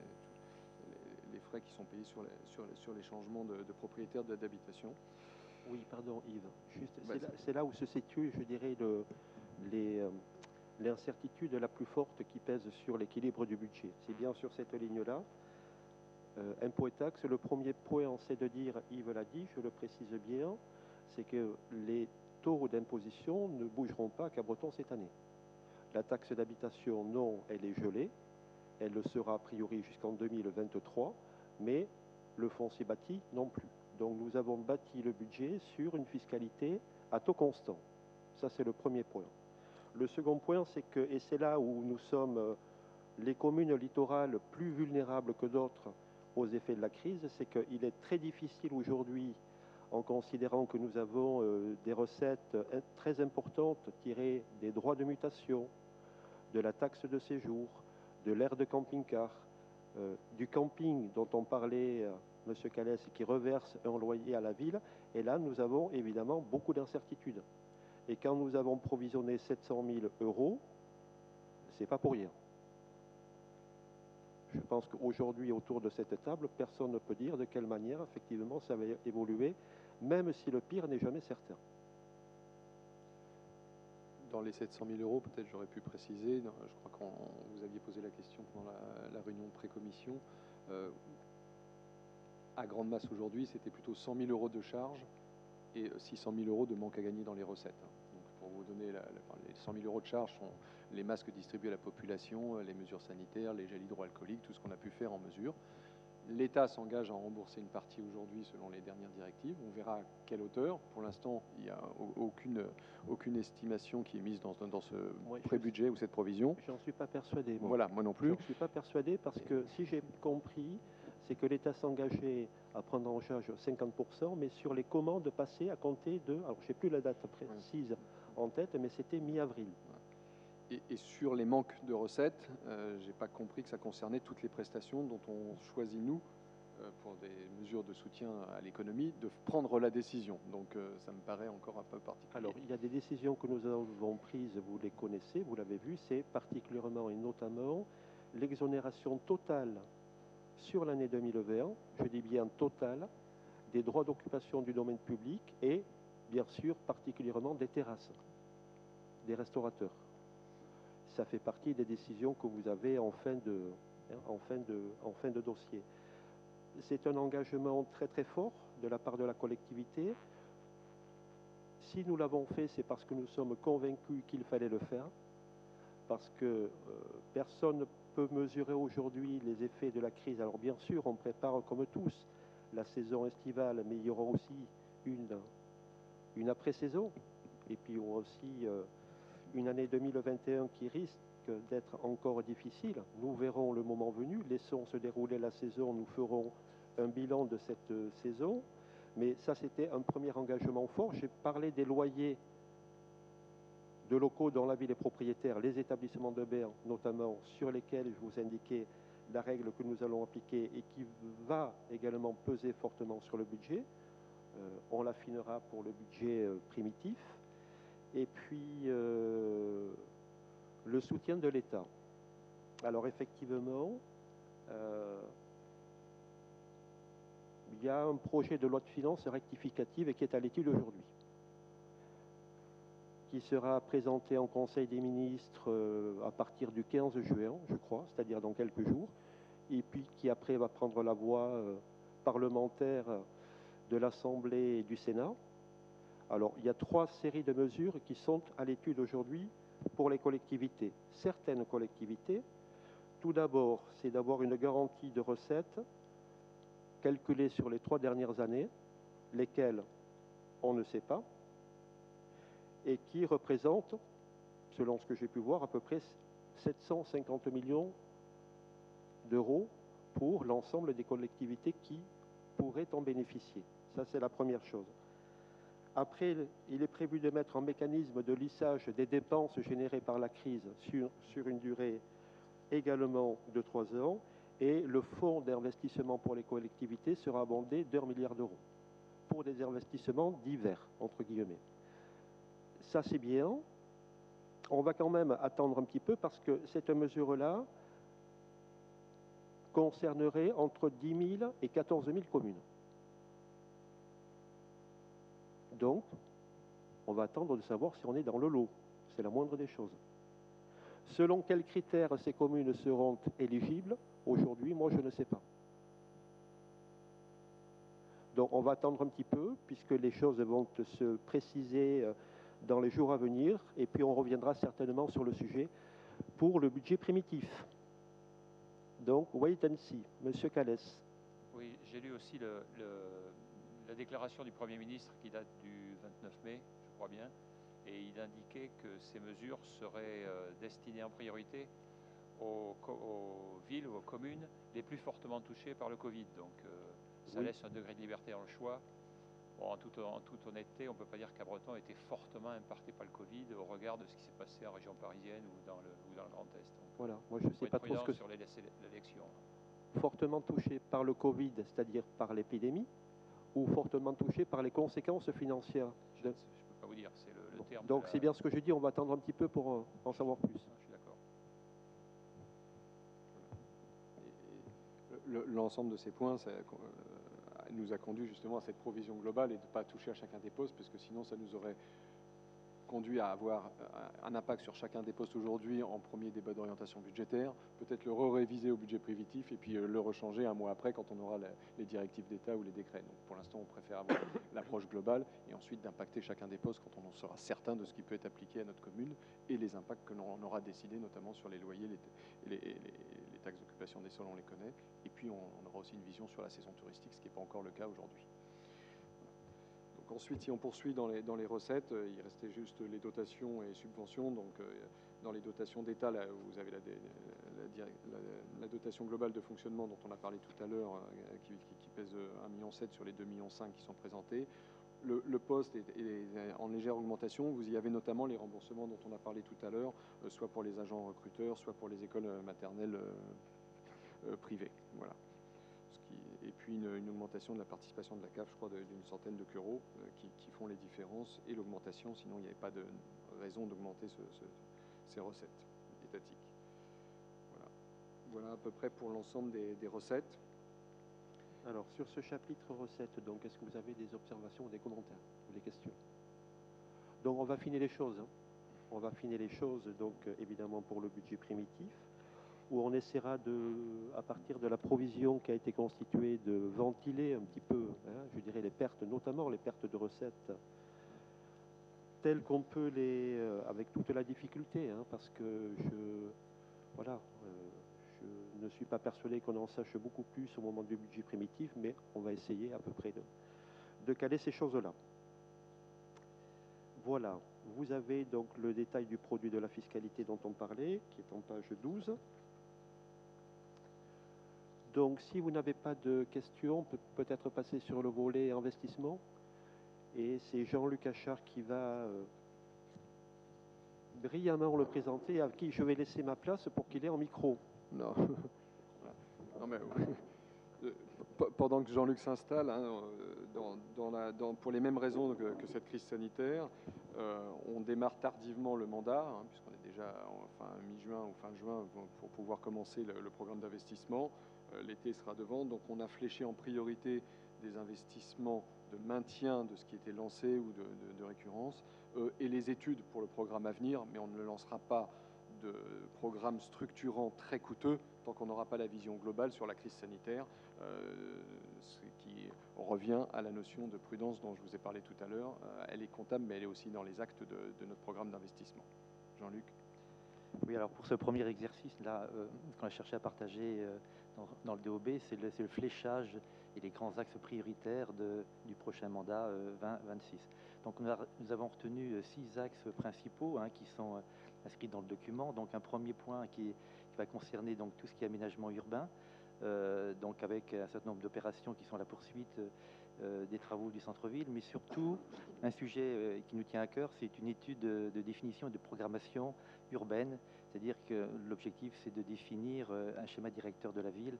les frais qui sont payés sur les changements de propriétaire d'habitation. Oui, pardon Yves. C'est là où se situe, je dirais, l'incertitude la plus forte qui pèse sur l'équilibre du budget. C'est bien sur cette ligne-là. Impôts et taxes, le premier point, c'est de dire, Yves l'a dit, je le précise bien, c'est que les taux d'imposition ne bougeront pas à Cabreton cette année. La taxe d'habitation, non, elle est gelée. Elle le sera a priori jusqu'en 2023, mais le foncier bâti non plus. Donc nous avons bâti le budget sur une fiscalité à taux constant. Ça, c'est le premier point. Le second point, c'est que, et c'est là où nous sommes les communes littorales plus vulnérables que d'autres aux effets de la crise, c'est qu'il est très difficile aujourd'hui, en considérant que nous avons des recettes très importantes tirées des droits de mutation, de la taxe de séjour, de l'aire de camping-car, du camping dont on parlait, M. Calès, qui reverse un loyer à la ville. Et là, nous avons évidemment beaucoup d'incertitudes. Et quand nous avons provisionné 700 000 euros, c'est pas pour rien. Je pense qu'aujourd'hui, autour de cette table, personne ne peut dire de quelle manière, effectivement, ça va évoluer, même si le pire n'est jamais certain. Dans les 700 000 euros, peut-être j'aurais pu préciser, je crois que vous aviez posé la question pendant la réunion de pré-commission, à grande masse aujourd'hui, c'était plutôt 100 000 euros de charges et 600 000 euros de manque à gagner dans les recettes. Donc pour vous donner, les 100 000 euros de charges sont les masques distribués à la population, les mesures sanitaires, les gels hydroalcooliques, tout ce qu'on a pu faire en mesure. L'État s'engage à rembourser une partie aujourd'hui selon les dernières directives. On verra à quelle hauteur. Pour l'instant, il n'y a aucune estimation qui est mise dans ce pré-budget ou cette provision. J'en suis pas persuadé. Voilà, moi non plus. Je ne suis pas persuadé parce que si j'ai compris, c'est que l'État s'engageait à prendre en charge 50%, mais sur les commandes passées à compter de, alors je n'ai plus la date précise en tête, mais c'était mi-avril. Et sur les manques de recettes, je n'ai pas compris que ça concernait toutes les prestations dont on choisit, nous, pour des mesures de soutien à l'économie, de prendre la décision. Donc ça me paraît encore un peu particulier. Alors, il y a des décisions que nous avons prises, vous les connaissez, vous l'avez vu, c'est particulièrement et notamment l'exonération totale sur l'année 2020, je dis bien totale, des droits d'occupation du domaine public et, bien sûr, particulièrement des terrasses, des restaurateurs. Ça fait partie des décisions que vous avez en fin de dossier. C'est un engagement très très fort de la part de la collectivité. Si nous l'avons fait, c'est parce que nous sommes convaincus qu'il fallait le faire, parce que personne ne peut mesurer aujourd'hui les effets de la crise. Alors bien sûr, on prépare comme tous la saison estivale, mais il y aura aussi une après-saison, et puis il y aura aussi une année 2021 qui risque d'être encore difficile. Nous verrons le moment venu, laissons se dérouler la saison, nous ferons un bilan de cette saison. Mais ça, c'était un premier engagement fort. J'ai parlé des loyers de locaux dont la ville est propriétaire, les établissements de bain notamment, sur lesquels je vous indiquais la règle que nous allons appliquer et qui va également peser fortement sur le budget. On l'affinera pour le budget primitif. Et puis, le soutien de l'État. Alors effectivement, il y a un projet de loi de finances rectificative qui est à l'étude aujourd'hui, qui sera présenté en Conseil des ministres à partir du 15 juin, je crois, c'est-à-dire dans quelques jours, et puis qui après va prendre la voie parlementaire de l'Assemblée et du Sénat. Alors, il y a 3 séries de mesures qui sont à l'étude aujourd'hui pour les collectivités. Certaines collectivités, tout d'abord, c'est d'avoir une garantie de recettes calculée sur les 3 dernières années, lesquelles on ne sait pas, et qui représentent, selon ce que j'ai pu voir, à peu près 750 millions d'euros pour l'ensemble des collectivités qui pourraient en bénéficier. Ça, c'est la première chose. Après, il est prévu de mettre un mécanisme de lissage des dépenses générées par la crise sur une durée également de 3 ans, et le fonds d'investissement pour les collectivités sera abondé d'1 milliard d'euros pour des investissements divers, entre guillemets. Ça, c'est bien. On va quand même attendre un petit peu parce que cette mesure-là concernerait entre 10 000 et 14 000 communes. Donc, on va attendre de savoir si on est dans le lot. C'est la moindre des choses. Selon quels critères ces communes seront éligibles, aujourd'hui, moi, je ne sais pas. Donc, on va attendre un petit peu, puisque les choses vont se préciser dans les jours à venir, et puis on reviendra certainement sur le sujet pour le budget primitif. Donc, wait and see. Monsieur Calès. Oui, j'ai lu aussi la déclaration du Premier ministre qui date du 29 mai, je crois bien, et il indiquait que ces mesures seraient destinées en priorité aux villes ou aux communes les plus fortement touchées par le Covid. Donc ça laisse un degré de liberté dans le choix. Bon, en toute honnêteté, on ne peut pas dire qu'Abreton était fortement impacté par le Covid au regard de ce qui s'est passé en région parisienne ou dans le Grand Est. Donc, voilà, moi je ne sais pas trop ce que sur l'élection. Fortement touché par le Covid, c'est-à-dire par l'épidémie, ou fortement touché par les conséquences financières. Je ne peux pas vous dire, c'est le terme. Donc c'est bien ce que je dis, on va attendre un petit peu pour en savoir plus. Je suis d'accord. l'ensemble de ces points nous a conduit justement à cette provision globale et de ne pas toucher à chacun des postes, parce que sinon ça nous aurait conduit à avoir un impact sur chacun des postes aujourd'hui en premier débat d'orientation budgétaire, peut-être le réviser au budget prévitif et puis le rechanger un mois après quand on aura les directives d'État ou les décrets. Donc pour l'instant, on préfère avoir l'approche globale et ensuite d'impacter chacun des postes quand on en sera certain de ce qui peut être appliqué à notre commune et les impacts que l'on aura décidé, notamment sur les loyers, les taxes d'occupation des sols, on les connaît. Et puis on aura aussi une vision sur la saison touristique, ce qui n'est pas encore le cas aujourd'hui. Ensuite, si on poursuit dans les recettes, il restait juste les dotations et subventions. Donc, dans les dotations d'État, là, vous avez la dotation globale de fonctionnement dont on a parlé tout à l'heure, qui pèse 1,7 million sur les 2,5 millions qui sont présentés. Le poste est en légère augmentation. Vous y avez notamment les remboursements dont on a parlé tout à l'heure, soit pour les agents recruteurs, soit pour les écoles maternelles privées. Voilà. Et puis une augmentation de la participation de la CAF, je crois, d'une centaine d'euros qui font les différences et l'augmentation, sinon il n'y avait pas de raison d'augmenter ces recettes étatiques. Voilà à peu près pour l'ensemble des recettes. Alors, sur ce chapitre recettes, donc, est-ce que vous avez des observations ou des commentaires ou des questions? Donc, on va affiner les choses. Hein. On va affiner les choses, donc, évidemment, pour le budget primitif, où on essaiera à partir de la provision qui a été constituée, de ventiler un petit peu, hein, je dirais, les pertes, notamment les pertes de recettes, telles qu'on peut avec toute la difficulté, hein, parce que je ne suis pas persuadé qu'on en sache beaucoup plus au moment du budget primitif, mais on va essayer à peu près de caler ces choses-là. Voilà, vous avez donc le détail du produit de la fiscalité dont on parlait, qui est en page 12. Donc, si vous n'avez pas de questions, on peut peut-être passer sur le volet investissement. Et c'est Jean-Luc Achard qui va brillamment le présenter, à qui je vais laisser ma place pour qu'il ait en micro. Non, non mais pendant que Jean-Luc s'installe, hein, pour les mêmes raisons que cette crise sanitaire, on démarre tardivement le mandat, hein, puisqu'on est déjà mi-juin ou fin juin pour pouvoir commencer le programme d'investissement. L'été sera devant, donc on a fléché en priorité des investissements de maintien de ce qui était lancé ou de récurrence, et les études pour le programme à venir, mais on ne lancera pas de programme structurant très coûteux tant qu'on n'aura pas la vision globale sur la crise sanitaire, ce qui revient à la notion de prudence dont je vous ai parlé tout à l'heure. Elle est comptable, mais elle est aussi dans les actes de notre programme d'investissement. Jean-Luc? Oui, alors pour ce premier exercice-là, qu'on a cherché à partager dans le DOB, c'est le fléchage et les grands axes prioritaires du prochain mandat 2026. Donc nous avons retenu 6 axes principaux, hein, qui sont inscrits dans le document. Donc un premier point qui va concerner donc tout ce qui est aménagement urbain, donc avec un certain nombre d'opérations qui sont la poursuite des travaux du centre-ville, mais surtout un sujet qui nous tient à cœur, c'est une étude de définition et de programmation urbaine, c'est-à-dire que l'objectif c'est de définir un schéma directeur de la ville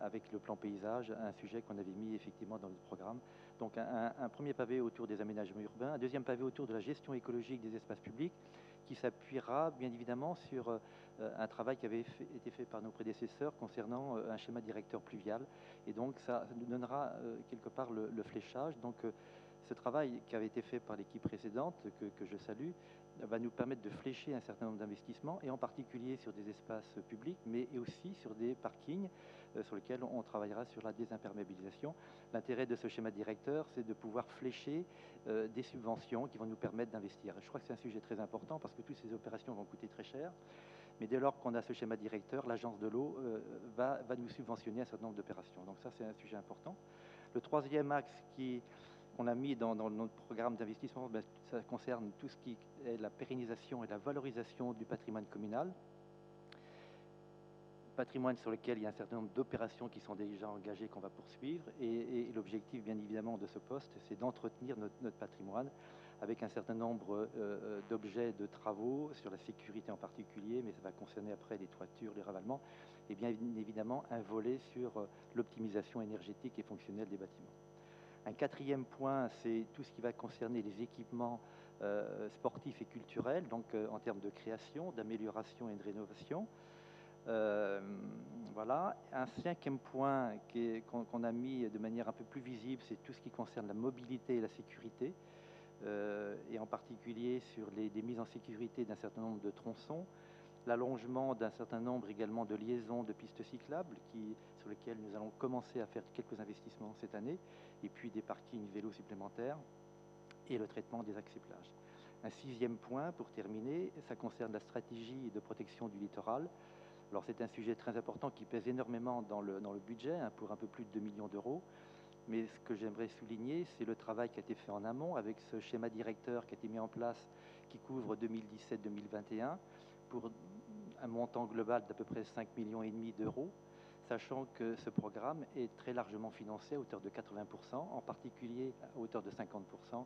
avec le plan paysage, un sujet qu'on avait mis effectivement dans notre programme. Donc un premier pavé autour des aménagements urbains, un deuxième pavé autour de la gestion écologique des espaces publics, qui s'appuiera bien évidemment sur un travail qui avait été fait par nos prédécesseurs concernant un schéma directeur pluvial. Et donc ça nous donnera quelque part le fléchage. Donc ce travail qui avait été fait par l'équipe précédente, que je salue, va nous permettre de flécher un certain nombre d'investissements, et en particulier sur des espaces publics, mais aussi sur des parkings sur lesquels on travaillera sur la désimperméabilisation. L'intérêt de ce schéma directeur, c'est de pouvoir flécher des subventions qui vont nous permettre d'investir. Je crois que c'est un sujet très important parce que toutes ces opérations vont coûter très cher. Mais dès lors qu'on a ce schéma directeur, l'agence de l'eau va nous subventionner un certain nombre d'opérations. Donc ça, c'est un sujet important. Le troisième axe qu'on a mis dans notre programme d'investissement, ça concerne tout ce qui est la pérennisation et la valorisation du patrimoine communal. Patrimoine sur lequel il y a un certain nombre d'opérations qui sont déjà engagées, qu'on va poursuivre. Et l'objectif, bien évidemment, de ce poste, c'est d'entretenir notre patrimoine avec un certain nombre d'objets de travaux, sur la sécurité en particulier, mais ça va concerner après les toitures, les ravalements, et bien évidemment un volet sur l'optimisation énergétique et fonctionnelle des bâtiments. Un quatrième point, c'est tout ce qui va concerner les équipements sportifs et culturels, donc en termes de création, d'amélioration et de rénovation. Voilà. Un cinquième point qu'on a mis de manière un peu plus visible, c'est tout ce qui concerne la mobilité et la sécurité, et en particulier sur des mises en sécurité d'un certain nombre de tronçons, l'allongement d'un certain nombre également de liaisons de pistes cyclables sur lesquelles nous allons commencer à faire quelques investissements cette année, et puis des parkings vélos supplémentaires et le traitement des accès plages. Un sixième point, pour terminer, ça concerne la stratégie de protection du littoral. Alors c'est un sujet très important qui pèse énormément dans le budget, pour un peu plus de 2 millions d'euros. Mais ce que j'aimerais souligner, c'est le travail qui a été fait en amont avec ce schéma directeur qui a été mis en place, qui couvre 2017-2021, pour un montant global d'à peu près 5,5 millions d'euros, sachant que ce programme est très largement financé à hauteur de 80%, en particulier à hauteur de 50%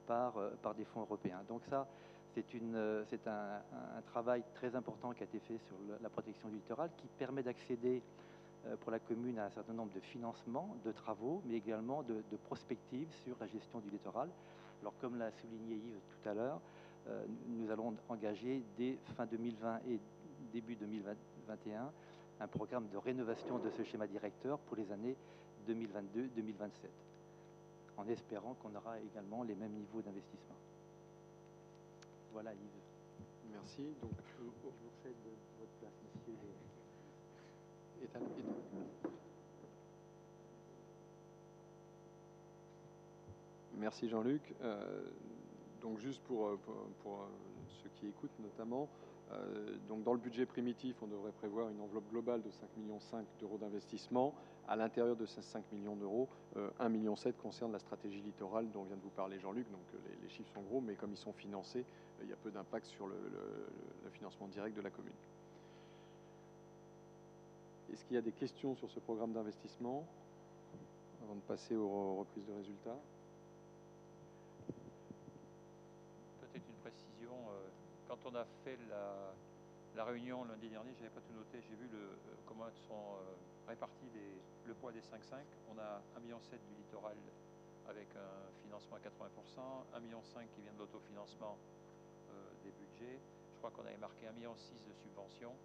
par des fonds européens. Donc ça, c'est un travail très important qui a été fait sur la protection du littoral, qui permet d'accéder pour la commune à un certain nombre de financements, de travaux, mais également de prospectives sur la gestion du littoral. Alors comme l'a souligné Yves tout à l'heure, nous allons engager dès fin 2020 et début 2021 un programme de rénovation de ce schéma directeur pour les années 2022-2027, en espérant qu'on aura également les mêmes niveaux d'investissement. Voilà Yves. Merci. Donc, je vous cède votre place, monsieur. Merci Jean-Luc. Donc juste pour ceux qui écoutent notamment, donc dans le budget primitif, on devrait prévoir une enveloppe globale de 5,5 millions d'euros d'investissement. À l'intérieur de ces 5 millions d'euros, 1,7 million concerne la stratégie littorale dont vient de vous parler Jean-Luc. Donc les chiffres sont gros, mais comme ils sont financés, il y a peu d'impact sur le financement direct de la commune. Est-ce qu'il y a des questions sur ce programme d'investissement avant de passer aux reprises de résultats? Peut-être une précision. Quand on a fait la réunion lundi dernier, je n'avais pas tout noté, j'ai vu comment sont répartis le poids des 5,5. On a 1,7 million du littoral avec un financement à 80%, 1,5 million qui vient de l'autofinancement des budgets. Je crois qu'on avait marqué 1,6 million de subventions.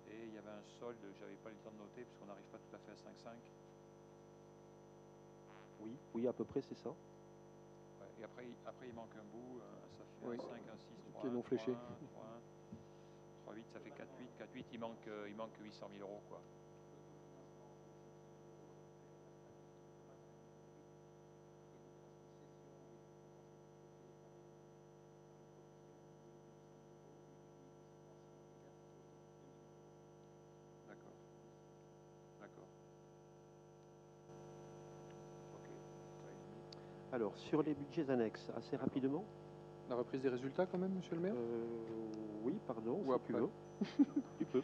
Et il y avait un solde, je n'avais pas eu le temps de noter, puisqu'on n'arrive pas tout à fait à 5,5. Oui, à peu près, c'est ça. Ouais, et après, il manque un bout, ça fait oui. 1,5, 1,6, 3, Qui est non fléché. 3,8, ça fait 4,8. 4,8, il manque 800 000 euros, quoi. D'accord. Ok. Alors, sur les budgets annexes, assez rapidement. La reprise des résultats quand même, monsieur le maire? Oui, pardon, Ou si après. tu veux. Tu peux.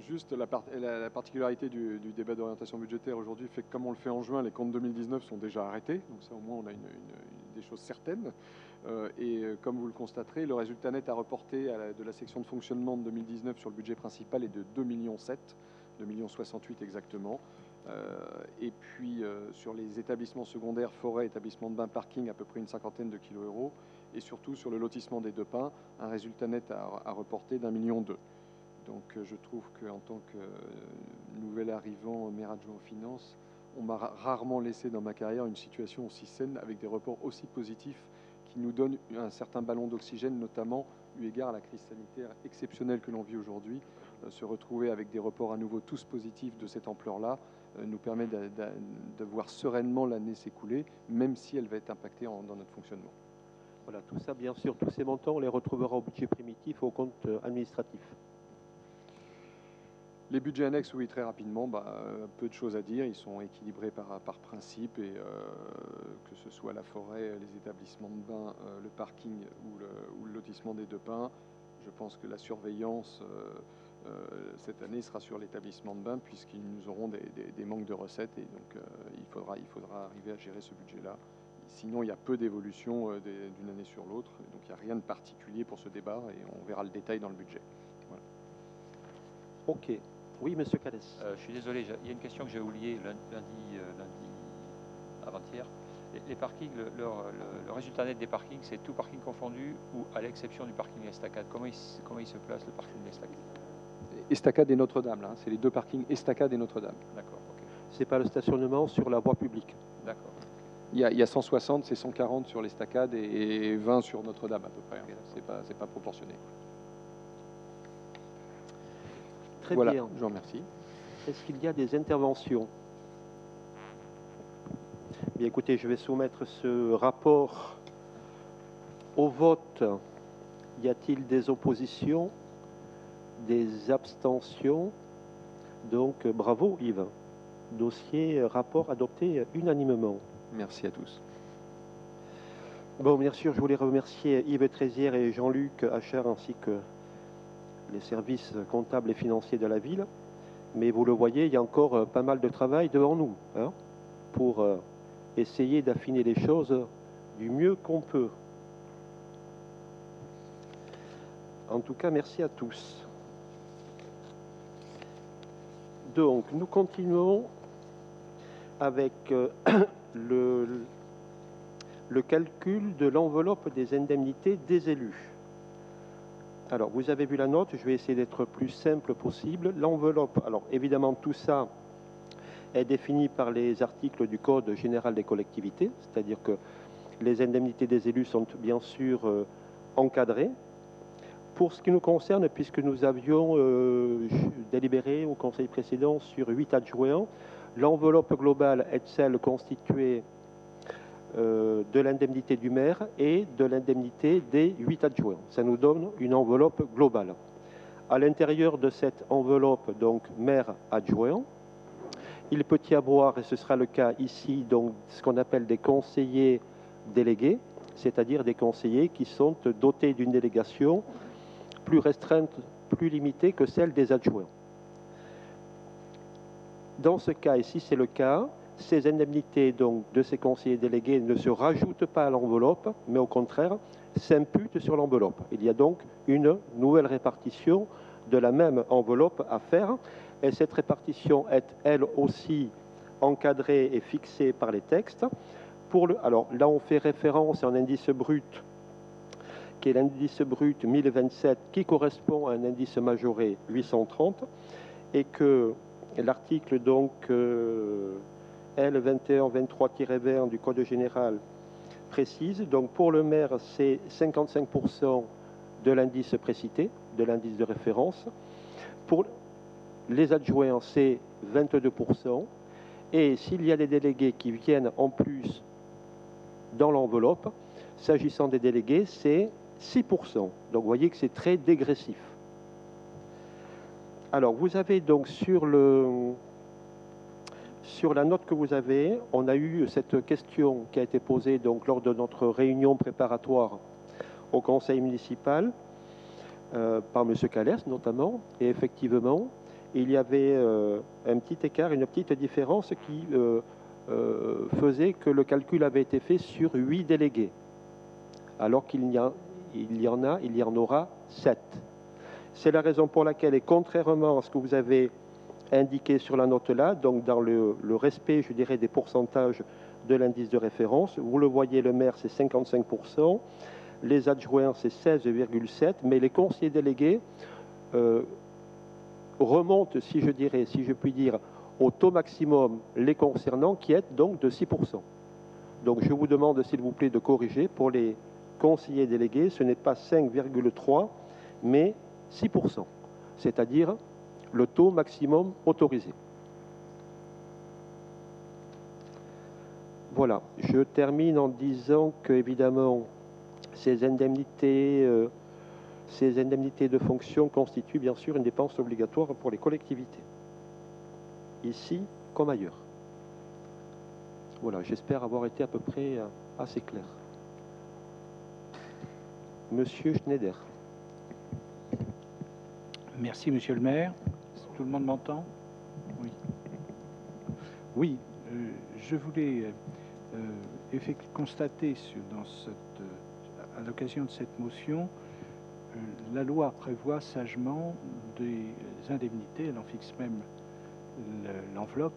Juste la particularité du débat d'orientation budgétaire aujourd'hui fait que comme on le fait en juin, les comptes 2019 sont déjà arrêtés. Donc ça, au moins, on a des choses certaines. Et comme vous le constaterez, le résultat net à reporter de la section de fonctionnement de 2019 sur le budget principal est de 2,7 millions, 2,68 millions exactement. Et puis sur les établissements secondaires, forêts, établissements de bain, parking, à peu près une cinquantaine de kilos euros. Et surtout sur le lotissement des Deux Pins, un résultat net à reporter d'1,2 million. Donc je trouve qu'en tant que nouvel arrivant maire adjoint aux finances, on m'a rarement laissé dans ma carrière une situation aussi saine avec des reports aussi positifs qui nous donnent un certain ballon d'oxygène, notamment eu égard à la crise sanitaire exceptionnelle que l'on vit aujourd'hui. Se retrouver avec des reports à nouveau tous positifs de cette ampleur-là nous permet de voir sereinement l'année s'écouler, même si elle va être impactée dans notre fonctionnement. Voilà, tout ça, bien sûr, tous ces montants, on les retrouvera au budget primitif, au compte administratif. Les budgets annexes, oui, très rapidement, peu de choses à dire. Ils sont équilibrés par principe, et que ce soit la forêt, les établissements de bain, le parking ou le lotissement des Deux Pins, je pense que la surveillance cette année sera sur l'établissement de bain, puisqu'ils nous auront des manques de recettes, et donc il faudra arriver à gérer ce budget-là. Sinon, il y a peu d'évolution d'une année sur l'autre, donc il n'y a rien de particulier pour ce débat, et on verra le détail dans le budget. Voilà. Ok. Oui, monsieur Calès. Je suis désolé, il y a une question que j'ai oubliée lundi avant-hier. Les parkings, le résultat net des parkings, c'est tout parking confondu ou à l'exception du parking Estacade? Comment il se place le parking Estacade? Estacade et Notre-Dame, là, c'est les deux parkings Estacade et Notre-Dame. D'accord, ok. C'est pas le stationnement sur la voie publique. D'accord. Il y a 160, c'est 140 sur l'Estacade et 20 sur Notre-Dame à peu près. Hein. C'est pas proportionné. Très Voilà, bien. je vous remercie. Est-ce qu'il y a des interventions? Bien, écoutez, je vais soumettre ce rapport au vote. Y a-t-il des oppositions? Des abstentions? Donc, bravo Yves. Dossier, rapport adopté unanimement. Merci à tous. Bon, bien sûr, je voulais remercier Yves Trézière et Jean-Luc Achard ainsi que les services comptables et financiers de la ville. Mais vous le voyez, il y a encore pas mal de travail devant nous hein, pour essayer d'affiner les choses du mieux qu'on peut. En tout cas, merci à tous. Donc, nous continuons avec le calcul de l'enveloppe des indemnités des élus. Alors, vous avez vu la note, je vais essayer d'être le plus simple possible. L'enveloppe, alors évidemment, tout ça est défini par les articles du Code général des collectivités, c'est-à-dire que les indemnités des élus sont bien sûr encadrées. Pour ce qui nous concerne, puisque nous avions délibéré au conseil précédent sur 8 adjoints, l'enveloppe globale est celle constituée de l'indemnité du maire et de l'indemnité des 8 adjoints. Ça nous donne une enveloppe globale. À l'intérieur de cette enveloppe, donc maire adjoint, il peut y avoir, et ce sera le cas ici, donc ce qu'on appelle des conseillers délégués, c'est-à-dire des conseillers qui sont dotés d'une délégation plus restreinte, plus limitée que celle des adjoints. Dans ce cas, ici c'est le cas, ces indemnités donc, de ces conseillers délégués ne se rajoutent pas à l'enveloppe, mais au contraire s'imputent sur l'enveloppe. Il y a donc une nouvelle répartition de la même enveloppe à faire, et cette répartition est elle aussi encadrée et fixée par les textes. Alors là, on fait référence à un indice brut qui est l'indice brut 1027, qui correspond à un indice majoré 830, et que l'article donc L2123-20 du Code général précise. Donc pour le maire, c'est 55% de l'indice précité, de l'indice de référence. Pour les adjoints, c'est 22%. Et s'il y a des délégués qui viennent en plus dans l'enveloppe, s'agissant des délégués, c'est 6%. Donc vous voyez que c'est très dégressif. Alors vous avez donc sur la note que vous avez, on a eu cette question qui a été posée donc lors de notre réunion préparatoire au conseil municipal par M. Calès notamment. Et effectivement, il y avait un petit écart, une petite différence qui faisait que le calcul avait été fait sur 8 délégués, alors qu'il y en aura 7. C'est la raison pour laquelle, et contrairement à ce que vous avez indiqué sur la note là, donc dans le respect, je dirais, des pourcentages de l'indice de référence, vous le voyez, le maire c'est 55%, les adjoints c'est 16,7%, mais les conseillers délégués remontent, si je puis dire, au taux maximum les concernant, qui est donc de 6%. Donc je vous demande, s'il vous plaît, de corriger. Pour les conseillers délégués, ce n'est pas 5,3, mais 6%, c'est-à-dire le taux maximum autorisé. Voilà, je termine en disant que, évidemment, ces indemnités de fonction constituent bien sûr une dépense obligatoire pour les collectivités, ici comme ailleurs. Voilà, j'espère avoir été à peu près assez clair. Monsieur Schneider. Merci, monsieur le maire. Tout le monde m'entend? Oui. Oui, je voulais constater à l'occasion de cette motion, la loi prévoit sagement des indemnités, elle en fixe même l'enveloppe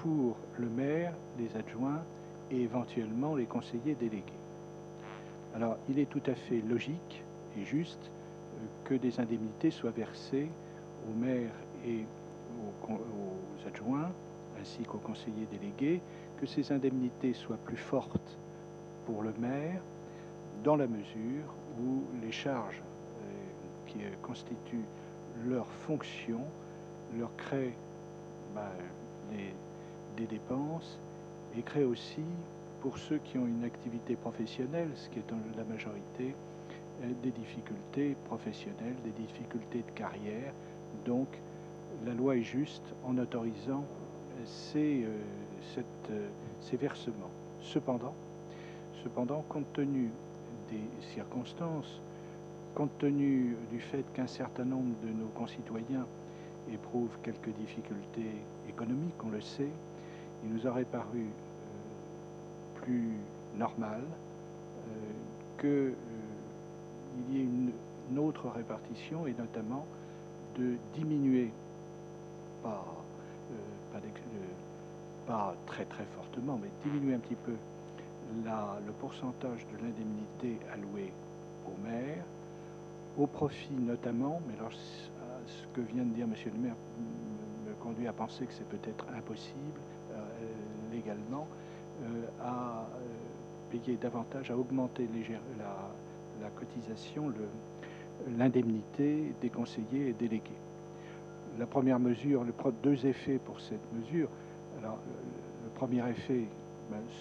pour le maire, les adjoints et éventuellement les conseillers délégués. Alors, il est tout à fait logique et juste que des indemnités soient versées aux maires et aux adjoints, ainsi qu'aux conseillers délégués, que ces indemnités soient plus fortes pour le maire, dans la mesure où les charges qui constituent leur fonction leur créent des dépenses et créent aussi, pour ceux qui ont une activité professionnelle, ce qui est dans la majorité, des difficultés professionnelles, des difficultés de carrière. Donc, la loi est juste en autorisant ces versements. Cependant, compte tenu des circonstances, compte tenu du fait qu'un certain nombre de nos concitoyens éprouvent quelques difficultés économiques, on le sait, il nous aurait paru plus normal qu'il y ait une autre répartition et notamment de diminuer, pas très très fortement, mais diminuer un petit peu le pourcentage de l'indemnité allouée aux maires, au profit notamment, mais alors ce que vient de dire Monsieur le maire me conduit à penser que c'est peut-être impossible légalement, à payer davantage, à augmenter la cotisation, l'indemnité des conseillers et délégués. La première mesure, deux effets pour cette mesure. Alors, le premier effet,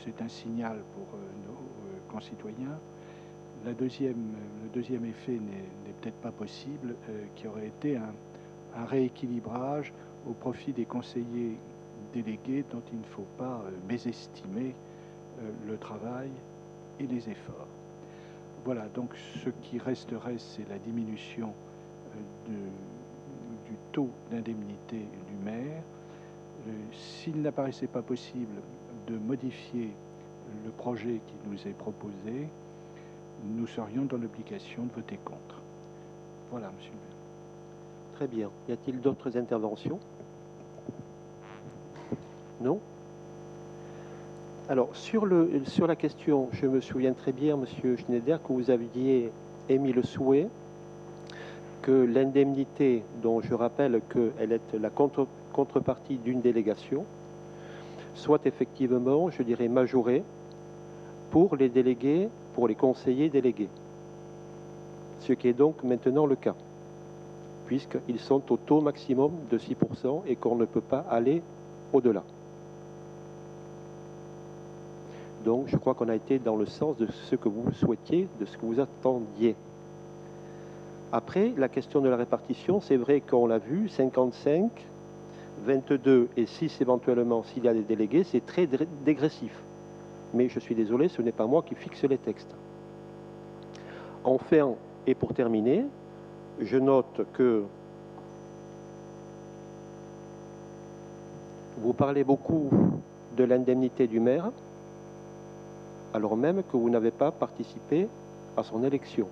c'est un signal pour nos concitoyens. Le deuxième effet n'est peut-être pas possible, qui aurait été un rééquilibrage au profit des conseillers délégués dont il ne faut pas mésestimer le travail et les efforts. Voilà, donc ce qui resterait, c'est la diminution du taux d'indemnité du maire. S'il n'apparaissait pas possible de modifier le projet qui nous est proposé, nous serions dans l'obligation de voter contre. Voilà, monsieur le maire. Très bien. Y a-t-il d'autres interventions? Non? Alors, sur la question, je me souviens très bien, monsieur Schneider, que vous aviez émis le souhait que l'indemnité, dont je rappelle qu'elle est la contrepartie d'une délégation, soit effectivement, je dirais, majorée pour les délégués, pour les conseillers délégués. Ce qui est donc maintenant le cas, puisqu'ils sont au taux maximum de 6% et qu'on ne peut pas aller au-delà. Donc, je crois qu'on a été dans le sens de ce que vous souhaitiez, de ce que vous attendiez. Après, la question de la répartition, c'est vrai qu'on l'a vu, 55, 22 et 6 éventuellement s'il y a des délégués, c'est très dégressif. Mais je suis désolé, ce n'est pas moi qui fixe les textes. Enfin, et pour terminer, je note que vous parlez beaucoup de l'indemnité du maire, alors même que vous n'avez pas participé à son élection.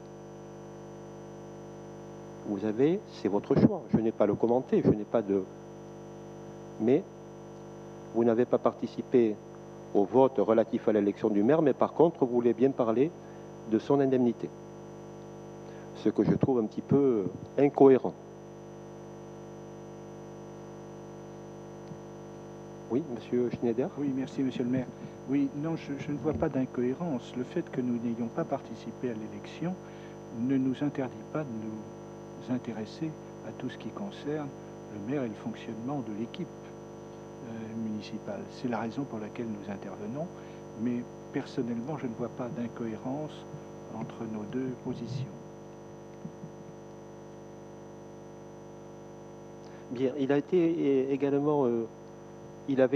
Vous avez, c'est votre choix, je n'ai pas à le commenter, je n'ai pas de... Mais vous n'avez pas participé au vote relatif à l'élection du maire, mais par contre, vous voulez bien parler de son indemnité. Ce que je trouve un petit peu incohérent. Oui, monsieur Schneider? Oui, merci, monsieur le maire. Oui, non, je ne vois pas d'incohérence. Le fait que nous n'ayons pas participé à l'élection ne nous interdit pas de nous intéresser à tout ce qui concerne le maire et le fonctionnement de l'équipe municipale. C'est la raison pour laquelle nous intervenons, mais personnellement, je ne vois pas d'incohérence entre nos deux positions. Bien, il avait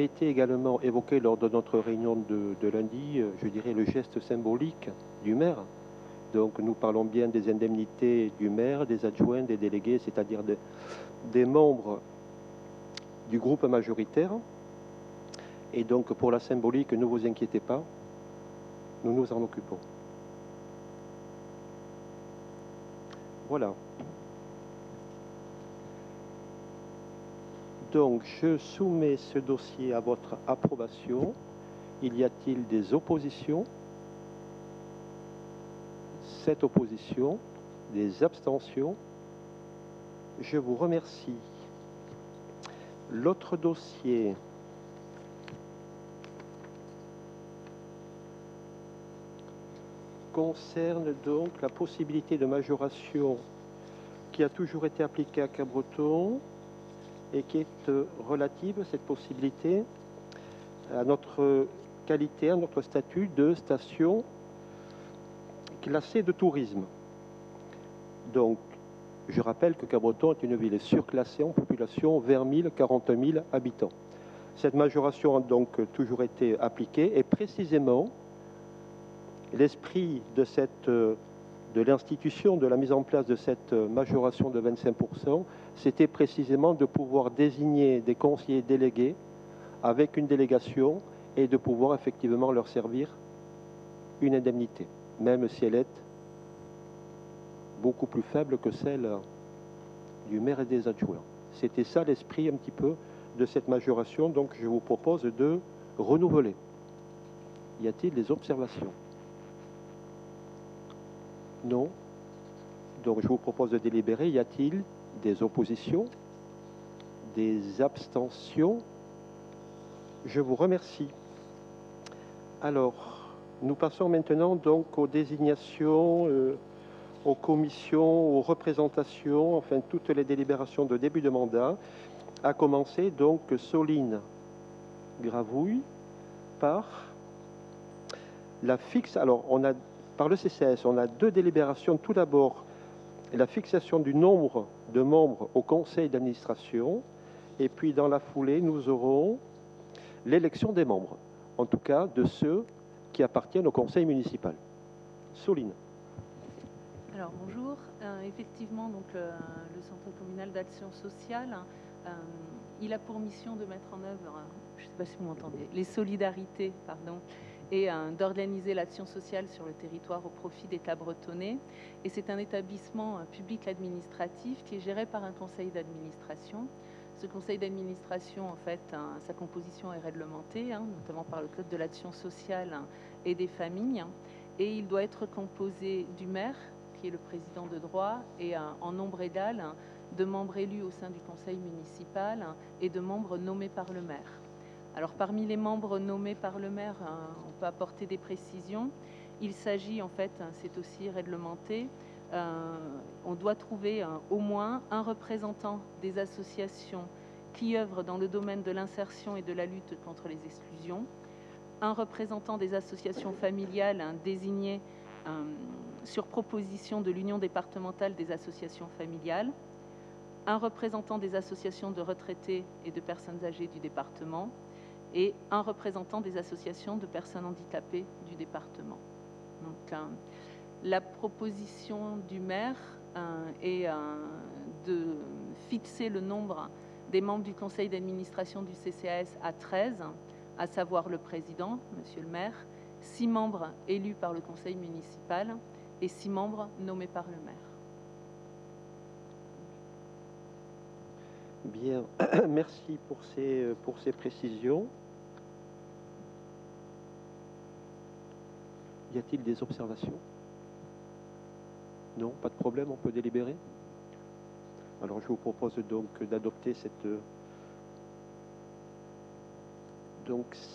été également évoqué lors de notre réunion de lundi, je dirais, le geste symbolique du maire. Donc nous parlons bien des indemnités du maire, des adjoints, des délégués, c'est-à-dire des membres du groupe majoritaire. Et donc pour la symbolique, ne vous inquiétez pas, nous nous en occupons. Voilà. Donc, je soumets ce dossier à votre approbation. Y a-t-il des oppositions? 7 oppositions, des abstentions. Je vous remercie. L'autre dossier concerne donc la possibilité de majoration qui a toujours été appliquée à Cabreton et qui est relative, cette possibilité, à notre qualité, à notre statut de station classée de tourisme. Donc, je rappelle que Cabreton est une ville surclassée en population vers 41 000 habitants. Cette majoration a donc toujours été appliquée et précisément l'esprit de l'institution, de la mise en place de cette majoration de 25%, c'était précisément de pouvoir désigner des conseillers délégués avec une délégation et de pouvoir effectivement leur servir une indemnité, même si elle est beaucoup plus faible que celle du maire et des adjoints. C'était ça l'esprit un petit peu de cette majoration, donc je vous propose de renouveler. Y a-t-il des observations? Non. Donc je vous propose de délibérer. Y a-t-il des oppositions? Des abstentions? Je vous remercie. Alors, nous passons maintenant donc aux désignations, aux commissions, aux représentations, enfin toutes les délibérations de début de mandat, à commencer donc Soline Gravouille par la fixe. Alors, par le CCS, on a 2 délibérations. Tout d'abord, la fixation du nombre de membres au conseil d'administration. Et puis, dans la foulée, nous aurons l'élection des membres, en tout cas de ceux qui appartiennent au conseil municipal. Soline. Alors, bonjour. Effectivement, donc, le Centre communal d'action sociale, il a pour mission de mettre en œuvre, je ne sais pas si vous m'entendez, les solidarités, pardon, et d'organiser l'action sociale sur le territoire au profit des Cabretonnais. Et c'est un établissement public administratif qui est géré par un conseil d'administration. Ce conseil d'administration, en fait, sa composition est réglementée, notamment par le Code de l'action sociale et des familles. Et il doit être composé du maire, qui est le président de droit, et en nombre égal de membres élus au sein du conseil municipal et de membres nommés par le maire. Alors, parmi les membres nommés par le maire, on peut apporter des précisions. Il s'agit, en fait, c'est aussi réglementé, on doit trouver au moins un représentant des associations qui œuvrent dans le domaine de l'insertion et de la lutte contre les exclusions, un représentant des associations familiales désigné sur proposition de l'Union départementale des associations familiales, un représentant des associations de retraités et de personnes âgées du département, et un représentant des associations de personnes handicapées du département. Donc, la proposition du maire est de fixer le nombre des membres du conseil d'administration du CCAS à 13, à savoir le président, monsieur le maire, 6 membres élus par le conseil municipal et 6 membres nommés par le maire. Bien, merci pour ces précisions. Y a-t-il des observations? Non, pas de problème, on peut délibérer. Alors je vous propose donc d'adopter ce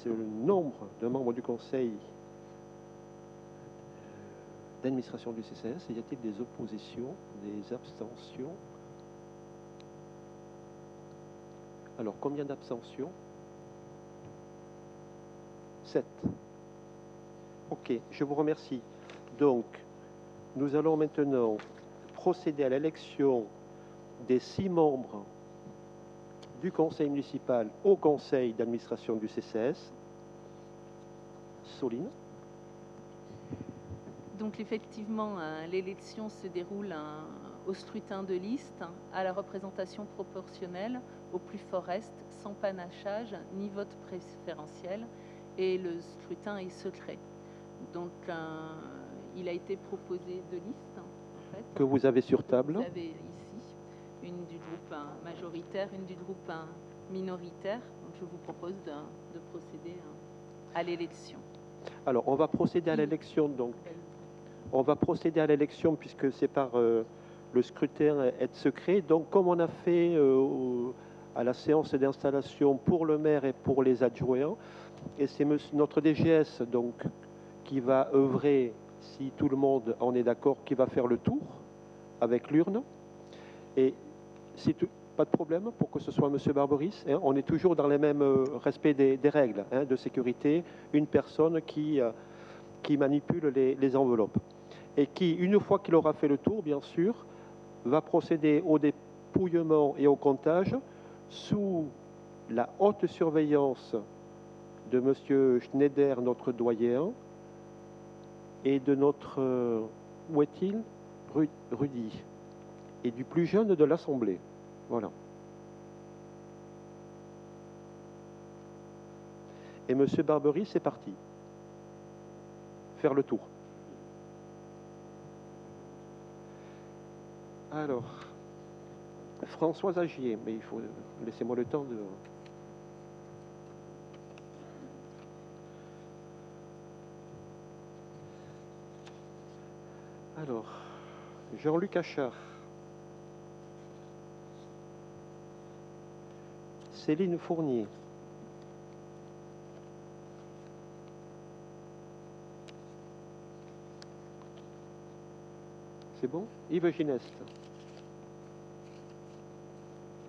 nombre de membres du conseil d'administration du CCS. Y a-t-il des oppositions, des abstentions? Alors, combien d'abstentions? 7. Ok, je vous remercie. Donc, nous allons maintenant procéder à l'élection des 6 membres du conseil municipal au conseil d'administration du CCS. Soline. Donc effectivement, l'élection se déroule au scrutin de liste, à la représentation proportionnelle, au plus fort est, sans panachage ni vote préférentiel, et le scrutin est secret. Donc il a été proposé 2 listes, en fait. Que vous avez sur table. Vous avez ici une du groupe majoritaire, une du groupe minoritaire. Donc je vous propose de procéder à l'élection. Alors, on va procéder à l'élection, donc. On va procéder à l'élection puisque c'est par le scrutin est secret. Donc, comme on a fait à la séance d'installation pour le maire et pour les adjoints, et c'est notre DGS donc qui va œuvrer, si tout le monde en est d'accord, qui va faire le tour avec l'urne. Et si pas de problème pour que ce soit M. Barberis, hein, on est toujours dans les mêmes respect des règles hein, de sécurité. Une personne qui manipule les enveloppes et qui, une fois qu'il aura fait le tour, bien sûr, va procéder au dépouillement et au comptage sous la haute surveillance de M. Schneider, notre doyen, et de notre, où est-il, Rudy, et du plus jeune de l'Assemblée. Voilà. Et M. Barberis, c'est parti. Faire le tour. Alors, Françoise Agier, mais il faut laissez-moi le temps de... Alors, Jean-Luc Achard, Céline Fournier, c'est bon? Yves Gineste,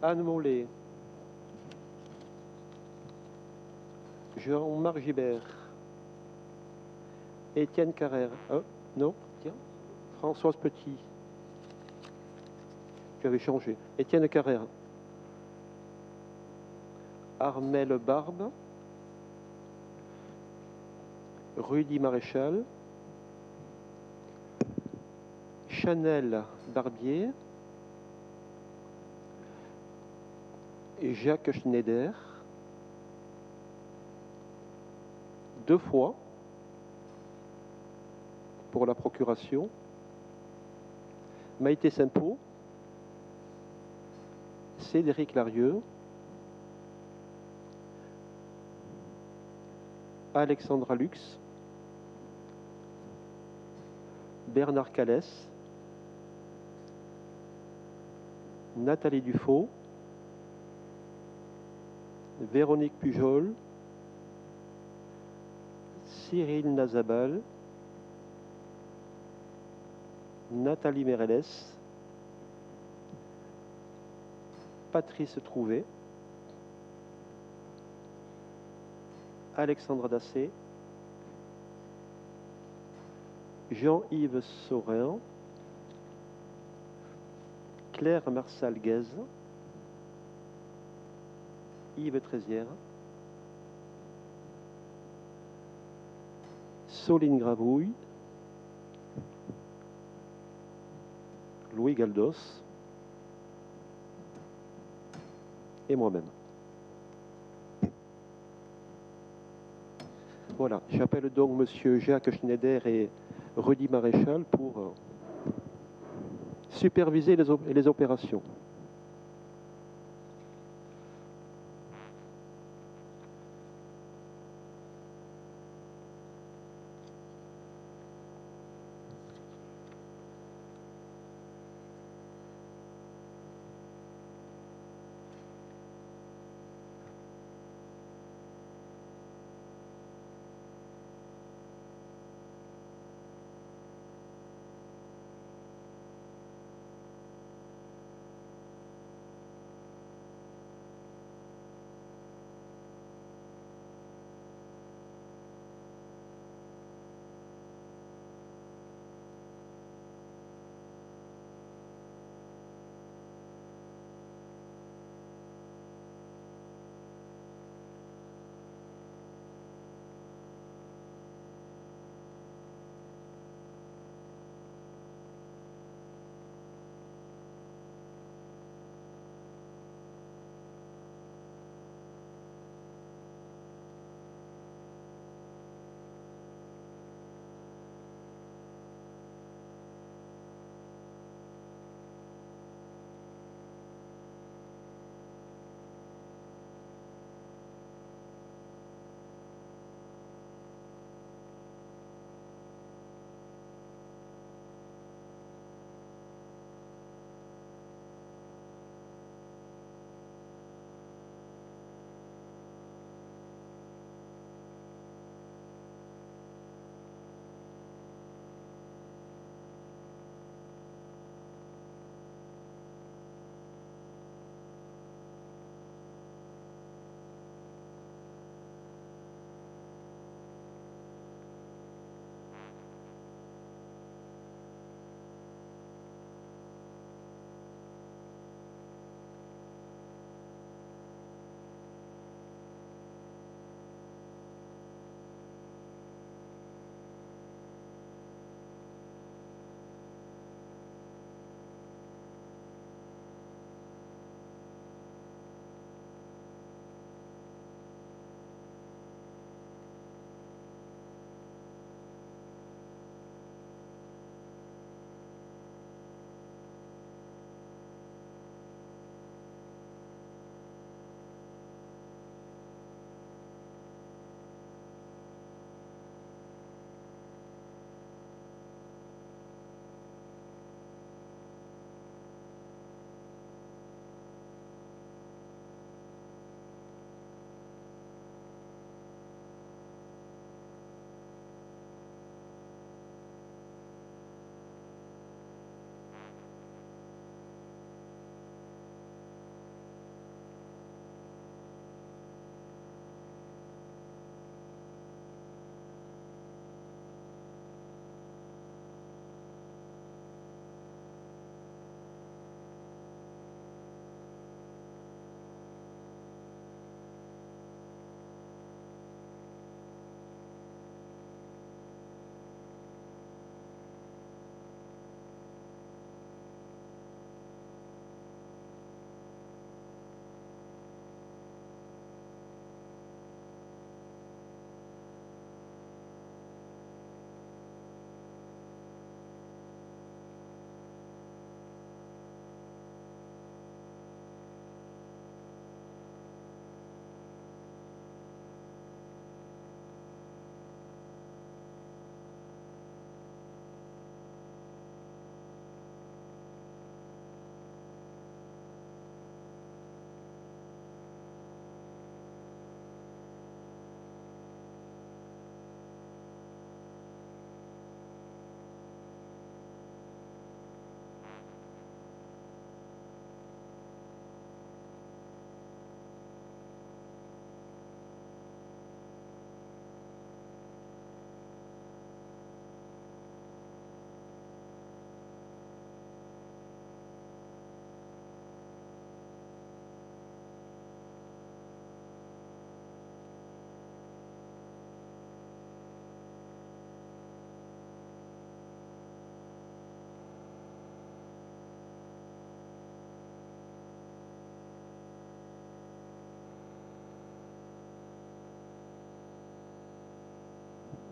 Anne Mollet, Jean-Marc Gibert, Étienne Carrère, non, tiens, Françoise Petit, j'avais changé, Étienne Carrère, Armel Barbe, Rudy Maréchal, Chanel Barbier, et Jacques Schneider, 2 fois pour la procuration, Maïté Saint-Pau, Cédric Larieux, Alexandra Lux, Bernard Calès, Nathalie Dufaux, Véronique Pujol, Cyril Nazabal, Nathalie Mérelles, Patrice Trouvé, Alexandra Dassé, Jean-Yves Saurin, Claire Marsal-Guez, Yves Trézière, Soline Gravouille, Louis Galdos et moi-même. Voilà, j'appelle donc Monsieur Jacques Schneider et Rudy Maréchal pour superviser les opérations.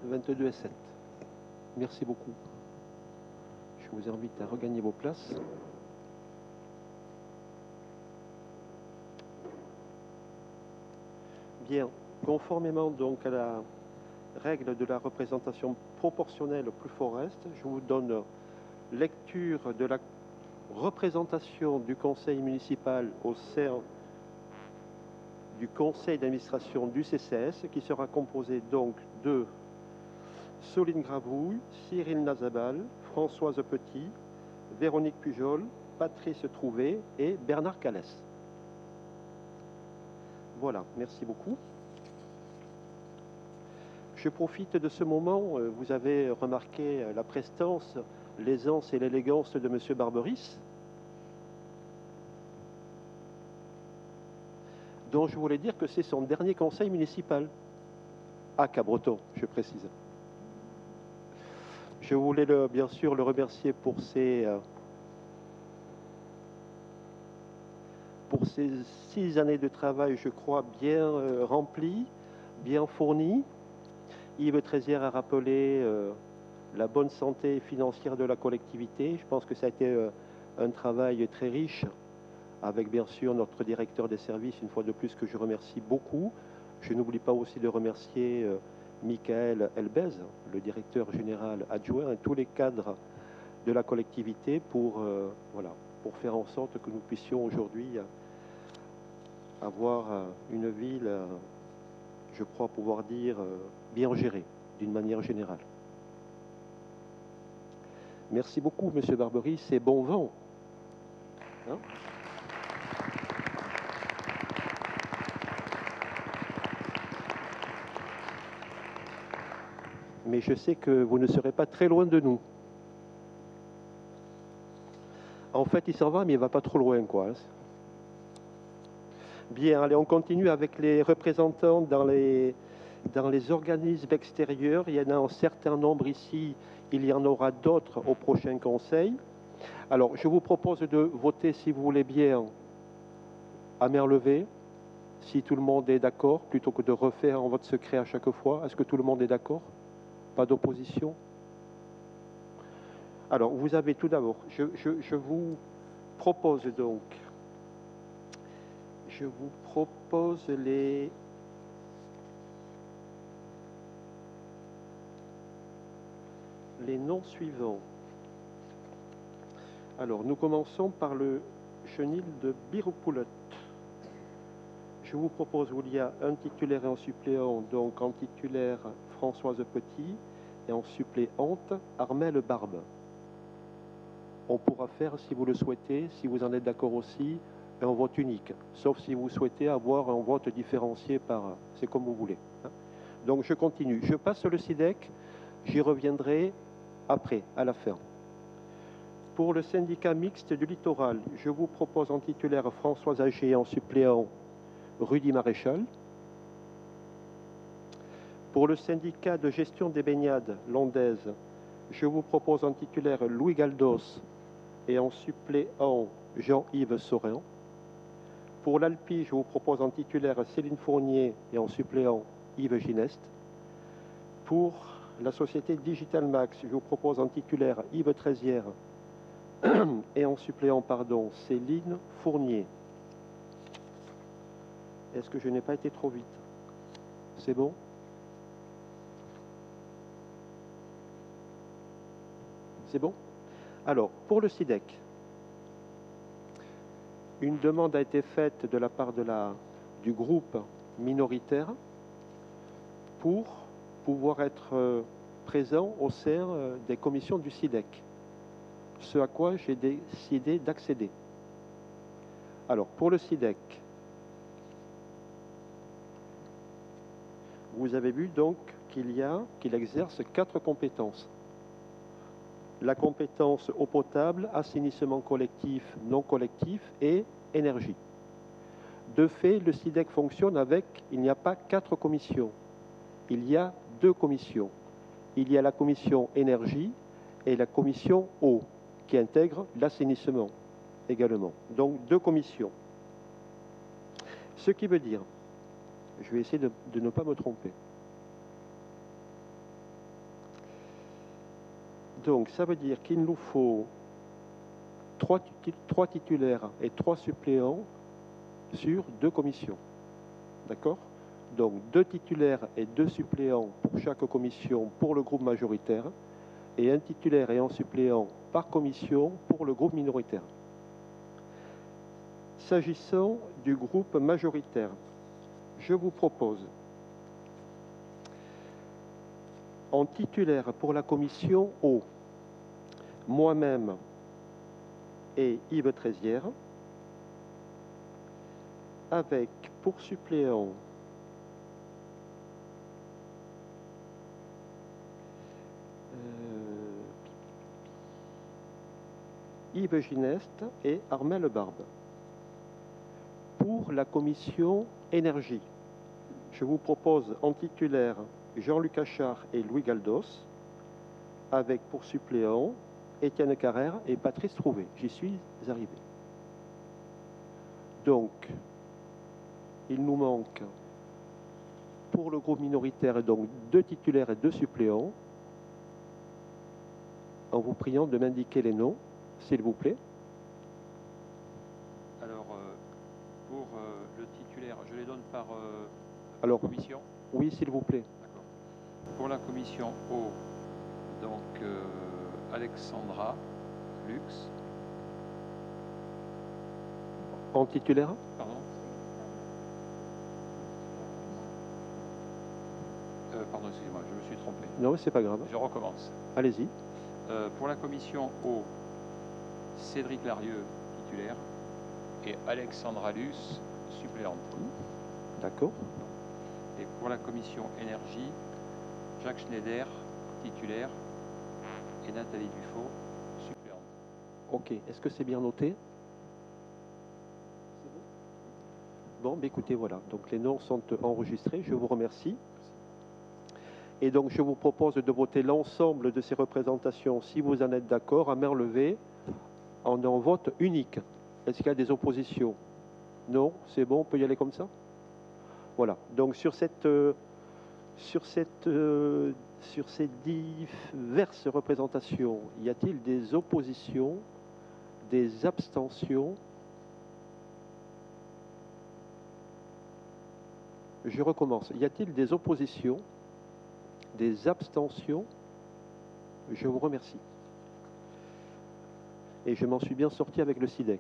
22 et 7. Merci beaucoup. Je vous invite à regagner vos places. Bien, conformément donc à la règle de la représentation proportionnelle au plus fort reste, je vous donne lecture de la représentation du conseil municipal au sein du conseil d'administration du CCS, qui sera composé donc de Soline Gravouille, Cyril Nazabal, Françoise Petit, Véronique Pujol, Patrice Trouvé et Bernard Calès. Voilà, merci beaucoup. Je profite de ce moment, vous avez remarqué la prestance, l'aisance et l'élégance de M. Barberis, dont je voulais dire que c'est son dernier conseil municipal, à Cabreton, je précise. Je voulais bien sûr le remercier pour ses 6 années de travail, je crois, bien remplies, bien fournies. Yves Trézière a rappelé la bonne santé financière de la collectivité. Je pense que ça a été un travail très riche, avec bien sûr notre directeur des services, une fois de plus, que je remercie beaucoup. Je n'oublie pas aussi de remercier Michael Elbez, le directeur général adjoint, et tous les cadres de la collectivité pour faire en sorte que nous puissions aujourd'hui avoir une ville, je crois pouvoir dire, bien gérée d'une manière générale. Merci beaucoup, Monsieur Barberis, et bon vent. Hein ? Mais je sais que vous ne serez pas très loin de nous. En fait, il s'en va, mais il ne va pas trop loin, quoi. Bien, allez, on continue avec les représentants dans les organismes extérieurs. Il y en a un certain nombre ici, il y en aura d'autres au prochain conseil. Alors, je vous propose de voter, si vous voulez bien, à main levée, si tout le monde est d'accord, plutôt que de refaire un vote secret à chaque fois. Est-ce que tout le monde est d'accord ? Pas d'opposition? Alors, vous avez tout d'abord, je vous propose donc, les noms suivants. Alors, nous commençons par le chenil de Biroupoulet. Je vous propose, il y a un titulaire et un suppléant, donc en titulaire Françoise Petit et en suppléante Armelle Barbe. On pourra faire, si vous le souhaitez, si vous en êtes d'accord aussi, un vote unique, sauf si vous souhaitez avoir un vote différencié par... C'est comme vous voulez. Donc je continue. Je passe le SIDEC, j'y reviendrai après, à la fin. Pour le syndicat mixte du littoral, je vous propose en titulaire Françoise Agé et en suppléant Rudy Maréchal. Pour le syndicat de gestion des baignades Londaise, je vous propose en titulaire Louis Galdos et en suppléant Jean-Yves Saurin. Pour l'Alpi, je vous propose en titulaire Céline Fournier et en suppléant Yves Gineste. Pour la société Digital Max, je vous propose en titulaire Yves Trézière et en suppléant, Céline Fournier. Est-ce que je n'ai pas été trop vite? C'est bon? C'est bon? Alors, pour le SIDEC, une demande a été faite de la part du groupe minoritaire pour pouvoir être présent au sein des commissions du SIDEC, ce à quoi j'ai décidé d'accéder. Alors, pour le SIDEC, vous avez vu donc qu'il exerce 4 compétences. La compétence eau potable, assainissement collectif, non collectif et énergie. De fait, le SIDEC fonctionne avec, il n'y a pas 4 commissions, il y a 2 commissions. Il y a la commission énergie et la commission eau, qui intègre l'assainissement également. Donc 2 commissions. Ce qui veut dire, je vais essayer de ne pas me tromper. Donc, ça veut dire qu'il nous faut 3 titulaires et 3 suppléants sur 2 commissions. D'accord? Donc, 2 titulaires et 2 suppléants pour chaque commission pour le groupe majoritaire et 1 titulaire et 1 suppléant par commission pour le groupe minoritaire. S'agissant du groupe majoritaire, je vous propose en titulaire pour la commission O, moi-même et Yves Trézière, avec pour suppléant Yves Gineste et Armelle Barbe. Pour la commission énergie, je vous propose en titulaire Jean-Luc Achard et Louis Galdos, avec pour suppléants Étienne Carrère et Patrice Trouvé. J'y suis arrivé. Donc, il nous manque pour le groupe minoritaire donc 2 titulaires et 2 suppléants. En vous priant de m'indiquer les noms, s'il vous plaît. Alors, pour le titulaire, je les donne par Alors, commission. Oui, s'il vous plaît. D'accord. Pour la commission O, donc Alexandra Lux. En titulaire? Pardon. Pardon, excusez-moi, je me suis trompé. Non, c'est pas grave. Je recommence. Allez-y. Pour la commission O, Cédric Larieux, titulaire, et Alexandra Luce, suppléante. D'accord. Et pour la commission énergie, Jacques Schneider, titulaire, et Nathalie Dufaux, suppléante. Ok. Est-ce que c'est bien noté? Bon, ben écoutez, voilà. Donc les noms sont enregistrés. Je vous remercie. Et donc je vous propose de voter l'ensemble de ces représentations, si vous en êtes d'accord, à main levée, en un vote unique. Est-ce qu'il y a des oppositions? Non? C'est bon? On peut y aller comme ça? Voilà. Donc sur ces diverses représentations, y a-t-il des oppositions, des abstentions? Je recommence. Y a-t-il des oppositions, des abstentions? Je vous remercie. Et je m'en suis bien sorti avec le SIDEC.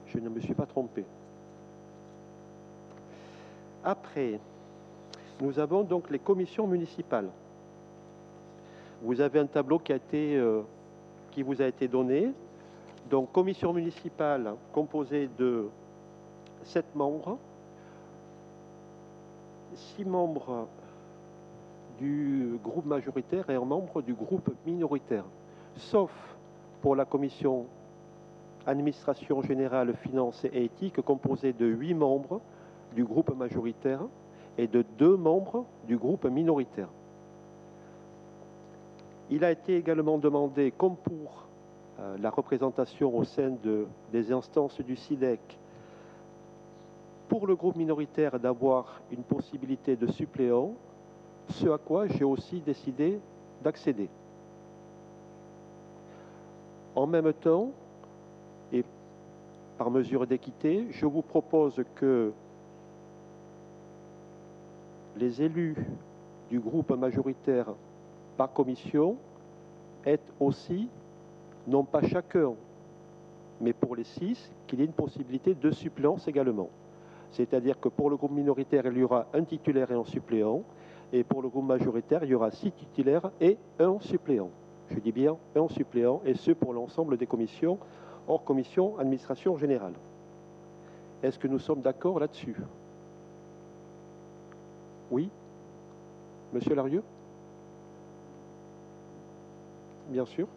Je ne me suis pas trompé. Après, nous avons donc les commissions municipales. Vous avez un tableau qui vous a été donné. Donc, commission municipale composée de 7 membres, 6 membres du groupe majoritaire et un membre du groupe minoritaire, sauf pour la commission administration générale, finances et éthique, composée de 8 membres du groupe majoritaire et de 2 membres du groupe minoritaire. Il a été également demandé, comme pour la représentation au sein des instances du SIDEC, pour le groupe minoritaire d'avoir une possibilité de suppléant, ce à quoi j'ai aussi décidé d'accéder. En même temps, et par mesure d'équité, je vous propose que les élus du groupe majoritaire par commission aient aussi, non pas chacun, mais pour les 6, qu'il y ait une possibilité de suppléance également. C'est-à-dire que pour le groupe minoritaire, il y aura un titulaire et un suppléant, et pour le groupe majoritaire, il y aura 6 titulaires et 1 suppléant. Je dis bien 1 suppléant, et ce pour l'ensemble des commissions, hors commission administration générale. Est-ce que nous sommes d'accord là-dessus? Oui? Monsieur Larieux? Bien sûr.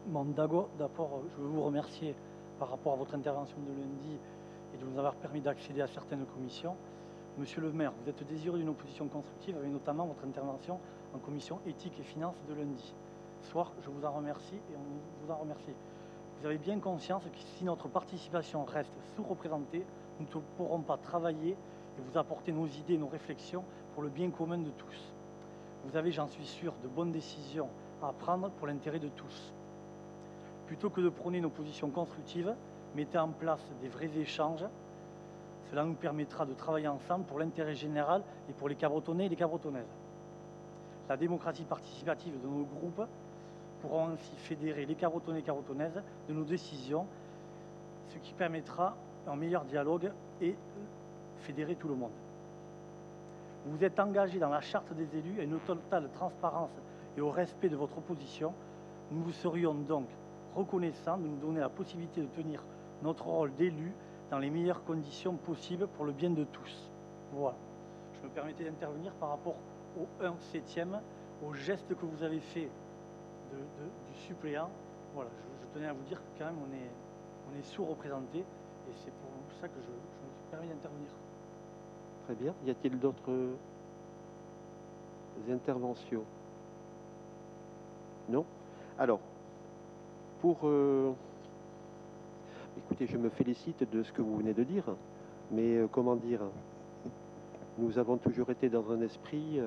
Bon, d'abord, je veux vous remercier par rapport à votre intervention de lundi et de nous avoir permis d'accéder à certaines commissions. Monsieur le maire, vous êtes désireux d'une opposition constructive avec notamment votre intervention en commission éthique et finances de lundi soir. Je vous en remercie et on vous en remercie. Vous avez bien conscience que si notre participation reste sous-représentée, nous ne pourrons pas travailler et vous apporter nos idées, nos réflexions pour le bien commun de tous. Vous avez, j'en suis sûr, de bonnes décisions à prendre pour l'intérêt de tous. Plutôt que de prôner nos positions constructives, mettez en place des vrais échanges. Cela nous permettra de travailler ensemble pour l'intérêt général et pour les Cabretonnais et les Cabretonnaises. La démocratie participative de nos groupes pourra ainsi fédérer les Cabretonnais et Cabretonnaises de nos décisions, ce qui permettra un meilleur dialogue et fédérer tout le monde. Vous vous êtes engagé dans la charte des élus à une totale transparence et au respect de votre position. Nous vous serions donc reconnaissants de nous donner la possibilité de tenir notre rôle d'élu dans les meilleures conditions possibles pour le bien de tous. Voilà. Je me permettais d'intervenir par rapport au 1/7, au geste que vous avez fait du suppléant. Voilà, je tenais à vous dire que quand même on est sous-représenté et c'est pour ça que je me suis permis d'intervenir. Très bien. Y a-t-il d'autres interventions? Non? Alors, écoutez, je me félicite de ce que vous venez de dire, mais comment dire, nous avons toujours été dans un esprit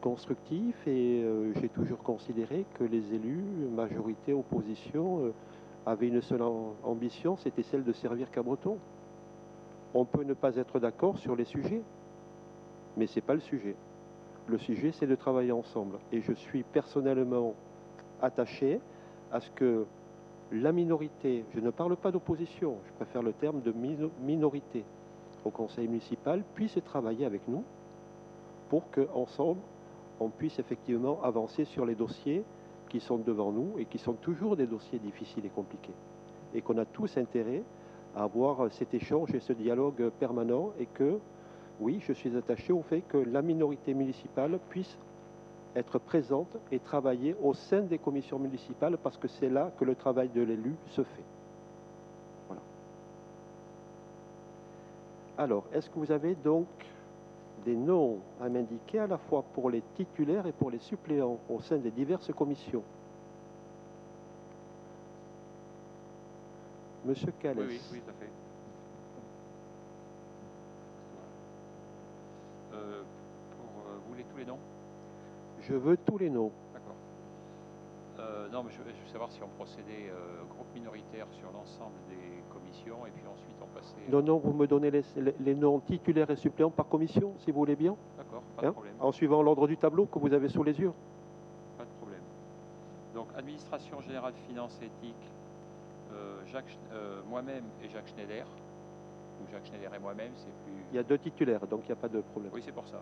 constructif et j'ai toujours considéré que les élus, majorité, opposition, avaient une seule ambition, c'était celle de servir Cabreton. On peut ne pas être d'accord sur les sujets, mais ce n'est pas le sujet. Le sujet, c'est de travailler ensemble. Et je suis personnellement attaché à ce que la minorité, je ne parle pas d'opposition, je préfère le terme de minorité au conseil municipal, puisse travailler avec nous pour qu'ensemble, on puisse effectivement avancer sur les dossiers qui sont devant nous et qui sont toujours des dossiers difficiles et compliqués. Et qu'on a tous intérêt à avoir cet échange et ce dialogue permanent et que, oui, je suis attaché au fait que la minorité municipale puisse être présente et travailler au sein des commissions municipales parce que c'est là que le travail de l'élu se fait. Voilà. Alors, est-ce que vous avez donc des noms à m'indiquer à la fois pour les titulaires et pour les suppléants au sein des diverses commissions? Monsieur Calès. Oui, tout à fait. Vous voulez tous les noms? Je veux tous les noms. D'accord. Non, mais je veux savoir si on procédait groupe minoritaire sur l'ensemble des commissions et puis ensuite on passait... Non, vous me donnez les noms titulaires et suppléants par commission, si vous voulez bien. D'accord, pas de problème. En suivant l'ordre du tableau que vous avez sous les yeux. Pas de problème. Donc, administration générale, finance et éthique, moi-même et Jacques Schneider. Ou Jacques Schneider et moi-même, c'est plus... Il y a deux titulaires, donc il n'y a pas de problème. Oui, c'est pour ça.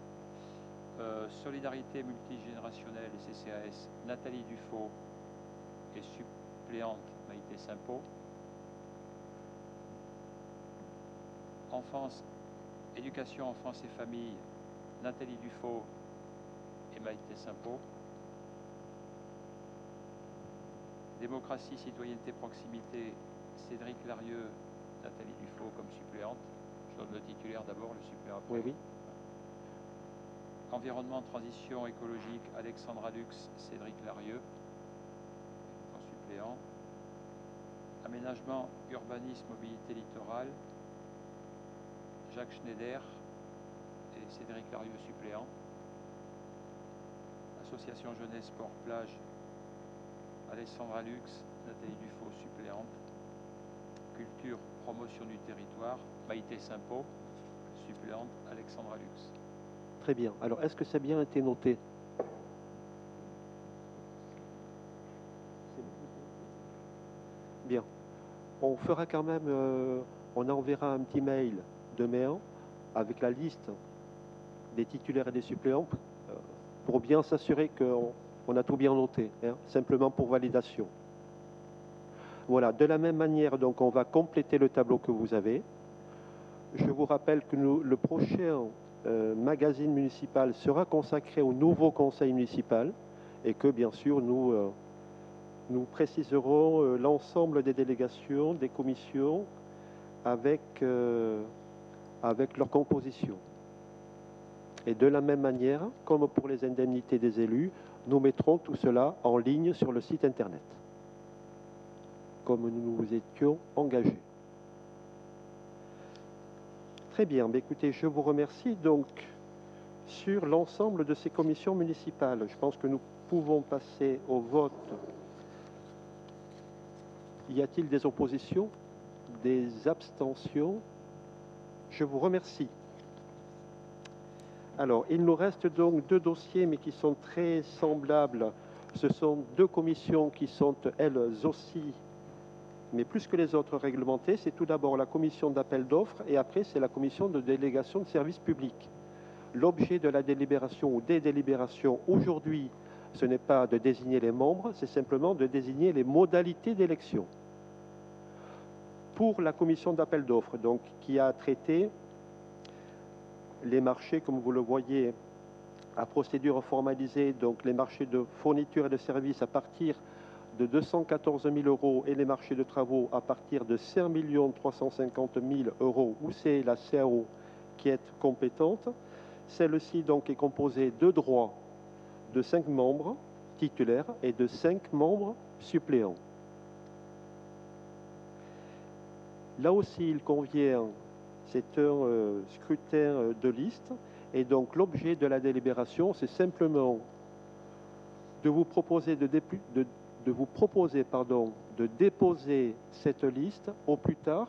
Solidarité multigénérationnelle et CCAS, Nathalie Dufaux et suppléante Maïté Simpo. Enfance, éducation, enfance et famille, Nathalie Dufaux et Maïté Simpo. Démocratie, citoyenneté, proximité, Cédric Larieux, Nathalie Dufaux comme suppléante. Je donne le titulaire d'abord, le suppléant après. Oui. Environnement, transition écologique, Alexandra Lux, Cédric Larieux, en suppléant. Aménagement, urbanisme, mobilité littorale, Jacques Schneider et Cédric Larieux, suppléant. Association jeunesse, sport, plage, Alexandra Lux, Nathalie Dufaux, suppléante. Culture, promotion du territoire, Maïté Simpo, suppléante, Alexandra Lux. Très bien. Alors, est-ce que ça a bien été noté? Bien. On fera quand même, on enverra un petit mail demain avec la liste des titulaires et des suppléants pour bien s'assurer qu'on a tout bien noté, hein, simplement pour validation. Voilà. De la même manière, donc, on va compléter le tableau que vous avez. Je vous rappelle que le prochain magazine municipal sera consacré au nouveau conseil municipal et que bien sûr nous préciserons l'ensemble des délégations, des commissions avec leur composition. Et de la même manière, comme pour les indemnités des élus, nous mettrons tout cela en ligne sur le site internet, comme nous nous étions engagés. Très bien. Mais écoutez, je vous remercie. Donc, sur l'ensemble de ces commissions municipales, je pense que nous pouvons passer au vote. Y a-t-il des oppositions? Des abstentions? Je vous remercie. Alors, il nous reste donc deux dossiers, mais qui sont très semblables. Ce sont deux commissions qui sont, elles aussi, mais plus que les autres, réglementées. C'est tout d'abord la commission d'appel d'offres et après, c'est la commission de délégation de services publics. L'objet de la délibération ou des délibérations aujourd'hui, ce n'est pas de désigner les membres, c'est simplement de désigner les modalités d'élection. Pour la commission d'appel d'offres, donc, qui a traité les marchés, comme vous le voyez, à procédure formalisée, donc les marchés de fourniture et de services à partir de 214 000 € et les marchés de travaux à partir de 5 350 000 €, où c'est la CAO qui est compétente. Celle-ci donc est composée de droits de 5 membres titulaires et de 5 membres suppléants. Là aussi, il convient, c'est un scrutin de liste, et donc l'objet de la délibération, c'est simplement de vous proposer de déposer cette liste au plus tard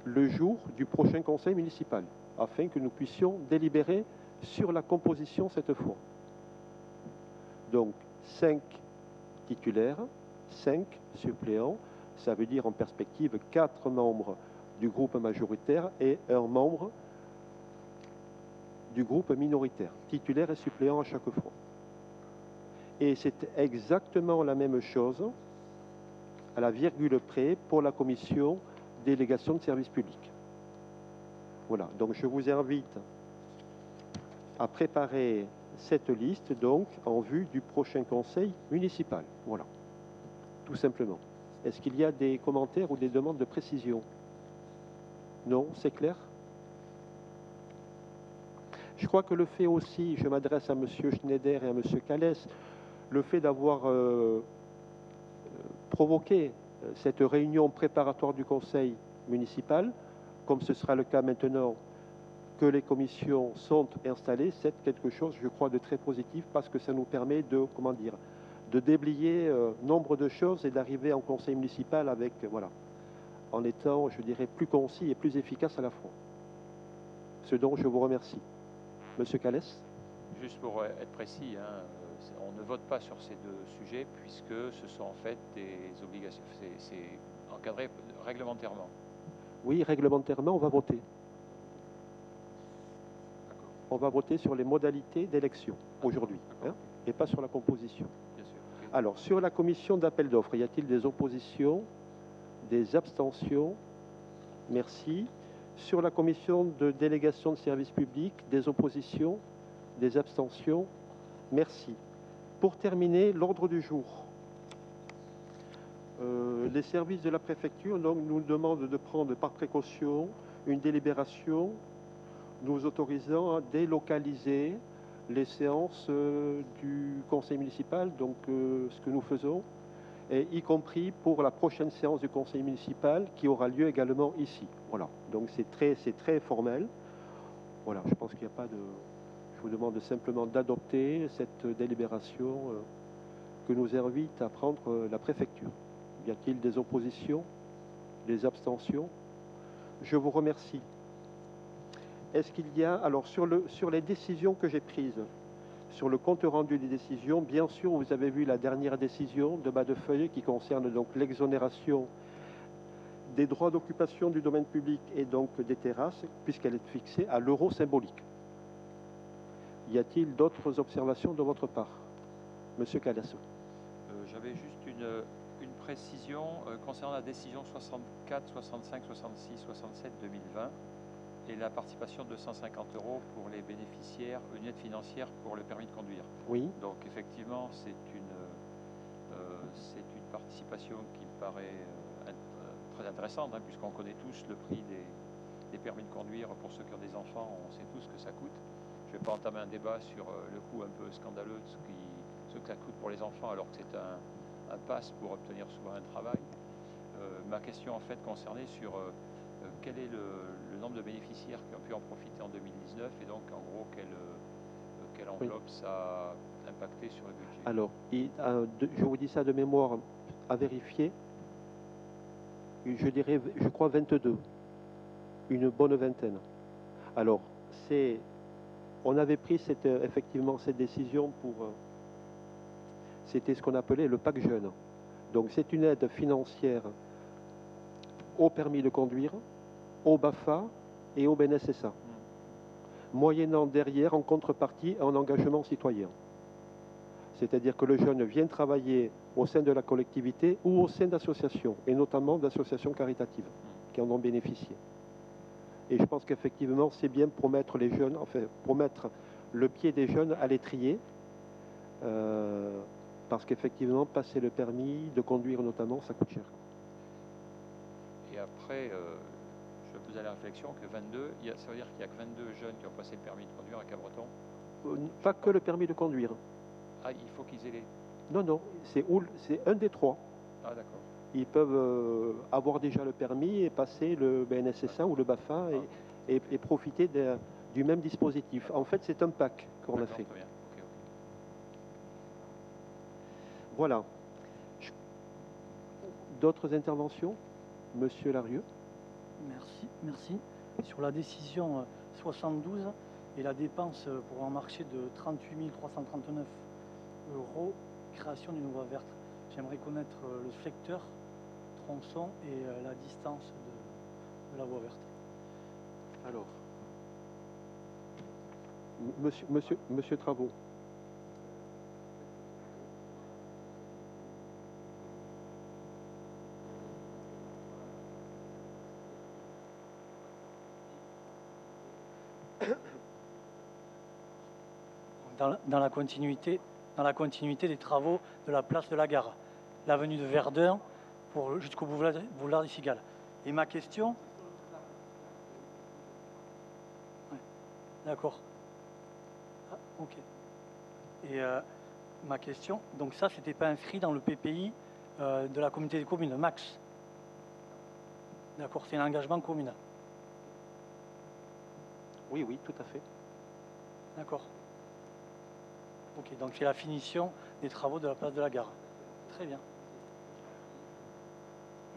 le jour du prochain conseil municipal, afin que nous puissions délibérer sur la composition cette fois. Donc 5 titulaires, 5 suppléants, ça veut dire en perspective 4 membres du groupe majoritaire et 1 membre du groupe minoritaire, titulaire et suppléant à chaque fois. Et c'est exactement la même chose, à la virgule près, pour la commission délégation de services publics. Voilà, donc je vous invite à préparer cette liste donc en vue du prochain conseil municipal. Voilà, tout simplement. Est-ce qu'il y a des commentaires ou des demandes de précision? Non, c'est clair? Je crois que le fait aussi, je m'adresse à M. Schneider et à M. Calès, le fait d'avoir provoqué cette réunion préparatoire du conseil municipal, comme ce sera le cas maintenant que les commissions sont installées, c'est quelque chose, je crois, de très positif parce que ça nous permet de, comment dire, de déblayer nombre de choses et d'arriver en conseil municipal avec, voilà, en étant, je dirais, plus concis et plus efficace à la fois. Ce dont je vous remercie. Monsieur Calès? Juste pour être précis, hein, on ne vote pas sur ces deux sujets puisque ce sont en fait des obligations, c'est encadré réglementairement. Oui, réglementairement, on va voter. On va voter sur les modalités d'élection aujourd'hui, hein, et pas sur la composition. Bien sûr. Okay. Alors, sur la commission d'appel d'offres, y a-t-il des oppositions, des abstentions? Merci. Sur la commission de délégation de services publics, des oppositions, des abstentions? Merci. Pour terminer, l'ordre du jour. Les services de la préfecture donc, nous demandent de prendre par précaution une délibération nous autorisant à délocaliser les séances du conseil municipal, donc ce que nous faisons, et y compris pour la prochaine séance du conseil municipal qui aura lieu également ici. Voilà, donc c'est très formel. Voilà, je pense qu'il n'y a pas de... Je vous demande simplement d'adopter cette délibération que nous invite à prendre la préfecture. Y a-t-il des oppositions, des abstentions? Je vous remercie. Est-ce qu'il y a... Alors, sur les décisions que j'ai prises, sur le compte rendu des décisions, bien sûr, vous avez vu la dernière décision de bas de feuille qui concerne donc l'exonération des droits d'occupation du domaine public et donc des terrasses, puisqu'elle est fixée à l'euro symbolique. Y a-t-il d'autres observations de votre part? Monsieur Calasso. J'avais juste une précision concernant la décision 64, 65, 66, 67 2020 et la participation de 250 € pour les bénéficiaires, une aide financière pour le permis de conduire. Oui. Donc effectivement, c'est une participation qui me paraît très intéressante, hein, puisqu'on connaît tous le prix des permis de conduire. Pour ceux qui ont des enfants, on sait tous ce que ça coûte. Je ne vais pas entamer un débat sur le coût un peu scandaleux de ce que ça coûte pour les enfants, alors que c'est un pass pour obtenir souvent un travail. Ma question en fait concernait sur quel est le nombre de bénéficiaires qui ont pu en profiter en 2019 et donc en gros quelle enveloppe ça a impacté sur le budget? Alors, je vous dis ça de mémoire à vérifier. Je crois 22, une bonne vingtaine. Alors, on avait pris effectivement cette décision c'était ce qu'on appelait le PAC jeune. Donc, c'est une aide financière au permis de conduire, au BAFA et au BNSSA, moyennant derrière, en contrepartie, un engagement citoyen. C'est-à-dire que le jeune vient travailler au sein de la collectivité ou au sein d'associations, et notamment d'associations caritatives qui en ont bénéficié. Et je pense qu'effectivement, c'est bien pour mettre les jeunes, enfin, pour mettre le pied des jeunes à l'étrier, parce qu'effectivement, passer le permis de conduire notamment, ça coûte cher. Et après, je me posais la réflexion que 22, ça veut dire qu'il n'y a que 22 jeunes qui ont passé le permis de conduire à Cabreton? Pas que le permis de conduire. Ah, il faut qu'ils aient les... Non, non, c'est un des trois. Ah, d'accord. Ils peuvent avoir déjà le permis et passer le BNSSA ou le BAFA et profiter du même dispositif. En fait, c'est un pack qu'on a fait. Très bien. Ok. Voilà. D'autres interventions? Monsieur Larieux. Merci. Sur la décision 72 et la dépense pour un marché de 38 339 euros, création d'une voie verte, j'aimerais connaître le secteur, tronçon et la distance de la voie verte. Alors, monsieur Travaux. Dans la continuité des travaux de la place de la Gare, l'avenue de Verdun jusqu'au boulevard des Cigales. Et ma question... Ouais, d'accord. Ah, ok. Et ma question, donc ça, c'était pas inscrit dans le PPI de la communauté des communes, max. D'accord, c'est un engagement communal. Oui, tout à fait. D'accord. Ok, donc c'est la finition des travaux de la place de la Gare. Très bien.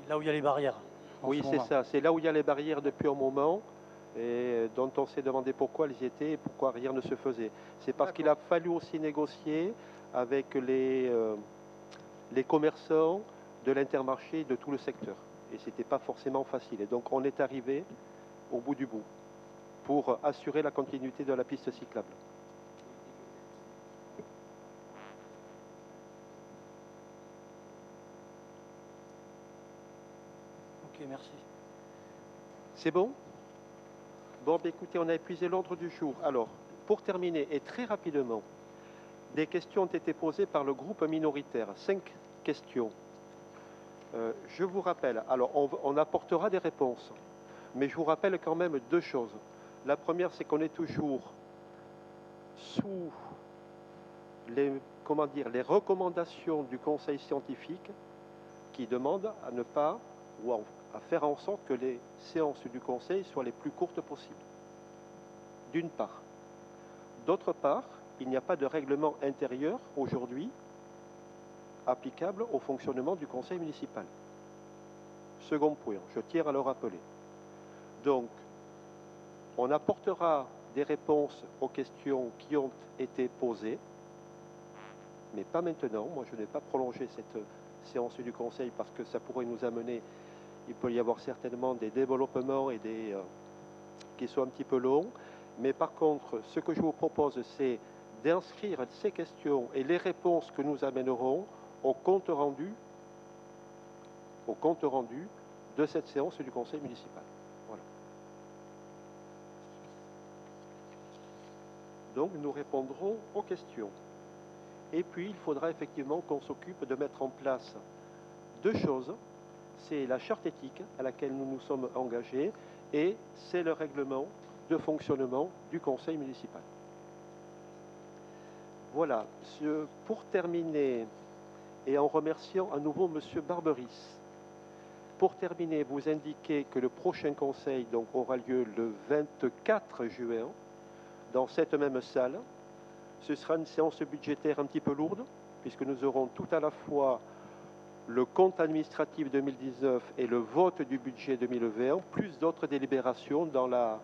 Là où il y a les barrières. Oui, c'est ça. C'est là où il y a les barrières depuis un moment et dont on s'est demandé pourquoi elles y étaient et pourquoi rien ne se faisait. C'est parce qu'il a fallu aussi négocier avec les commerçants de l'Intermarché de tout le secteur. Et ce n'était pas forcément facile. Et donc on est arrivé au bout du bout pour assurer la continuité de la piste cyclable. Ok, merci. C'est bon? Bon, écoutez, on a épuisé l'ordre du jour. Alors, pour terminer, et très rapidement, des questions ont été posées par le groupe minoritaire. 5 questions. Je vous rappelle, alors on apportera des réponses, mais je vous rappelle quand même 2 choses. La première, c'est qu'on est toujours sous les recommandations du Conseil scientifique qui demande à ne pas, ou à faire en sorte que les séances du Conseil soient les plus courtes possibles. D'une part. D'autre part, il n'y a pas de règlement intérieur aujourd'hui applicable au fonctionnement du Conseil municipal. Second point, je tiens à le rappeler. Donc, on apportera des réponses aux questions qui ont été posées, mais pas maintenant. Moi, je n'ai pas prolongé cette séance du Conseil parce que ça pourrait nous amener, il peut y avoir certainement des développements et qui sont un petit peu longs. Mais par contre, ce que je vous propose, c'est d'inscrire ces questions et les réponses que nous amènerons au compte rendu de cette séance du Conseil municipal. Voilà. Donc, nous répondrons aux questions. Et puis, il faudra effectivement qu'on s'occupe de mettre en place 2 choses. C'est la charte éthique à laquelle nous nous sommes engagés et c'est le règlement de fonctionnement du Conseil municipal. Voilà. Pour terminer, et en remerciant à nouveau M. Barberis, Pour terminer, vous indiquez que le prochain conseil donc, aura lieu le 24 juin dans cette même salle. Ce sera une séance budgétaire un petit peu lourde, puisque nous aurons tout à la fois le compte administratif 2019 et le vote du budget 2020, plus d'autres délibérations dans la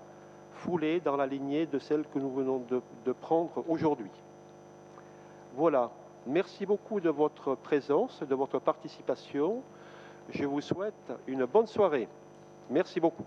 foulée, dans la lignée de celles que nous venons de prendre aujourd'hui. Voilà. Merci beaucoup de votre présence, de votre participation. Je vous souhaite une bonne soirée. Merci beaucoup.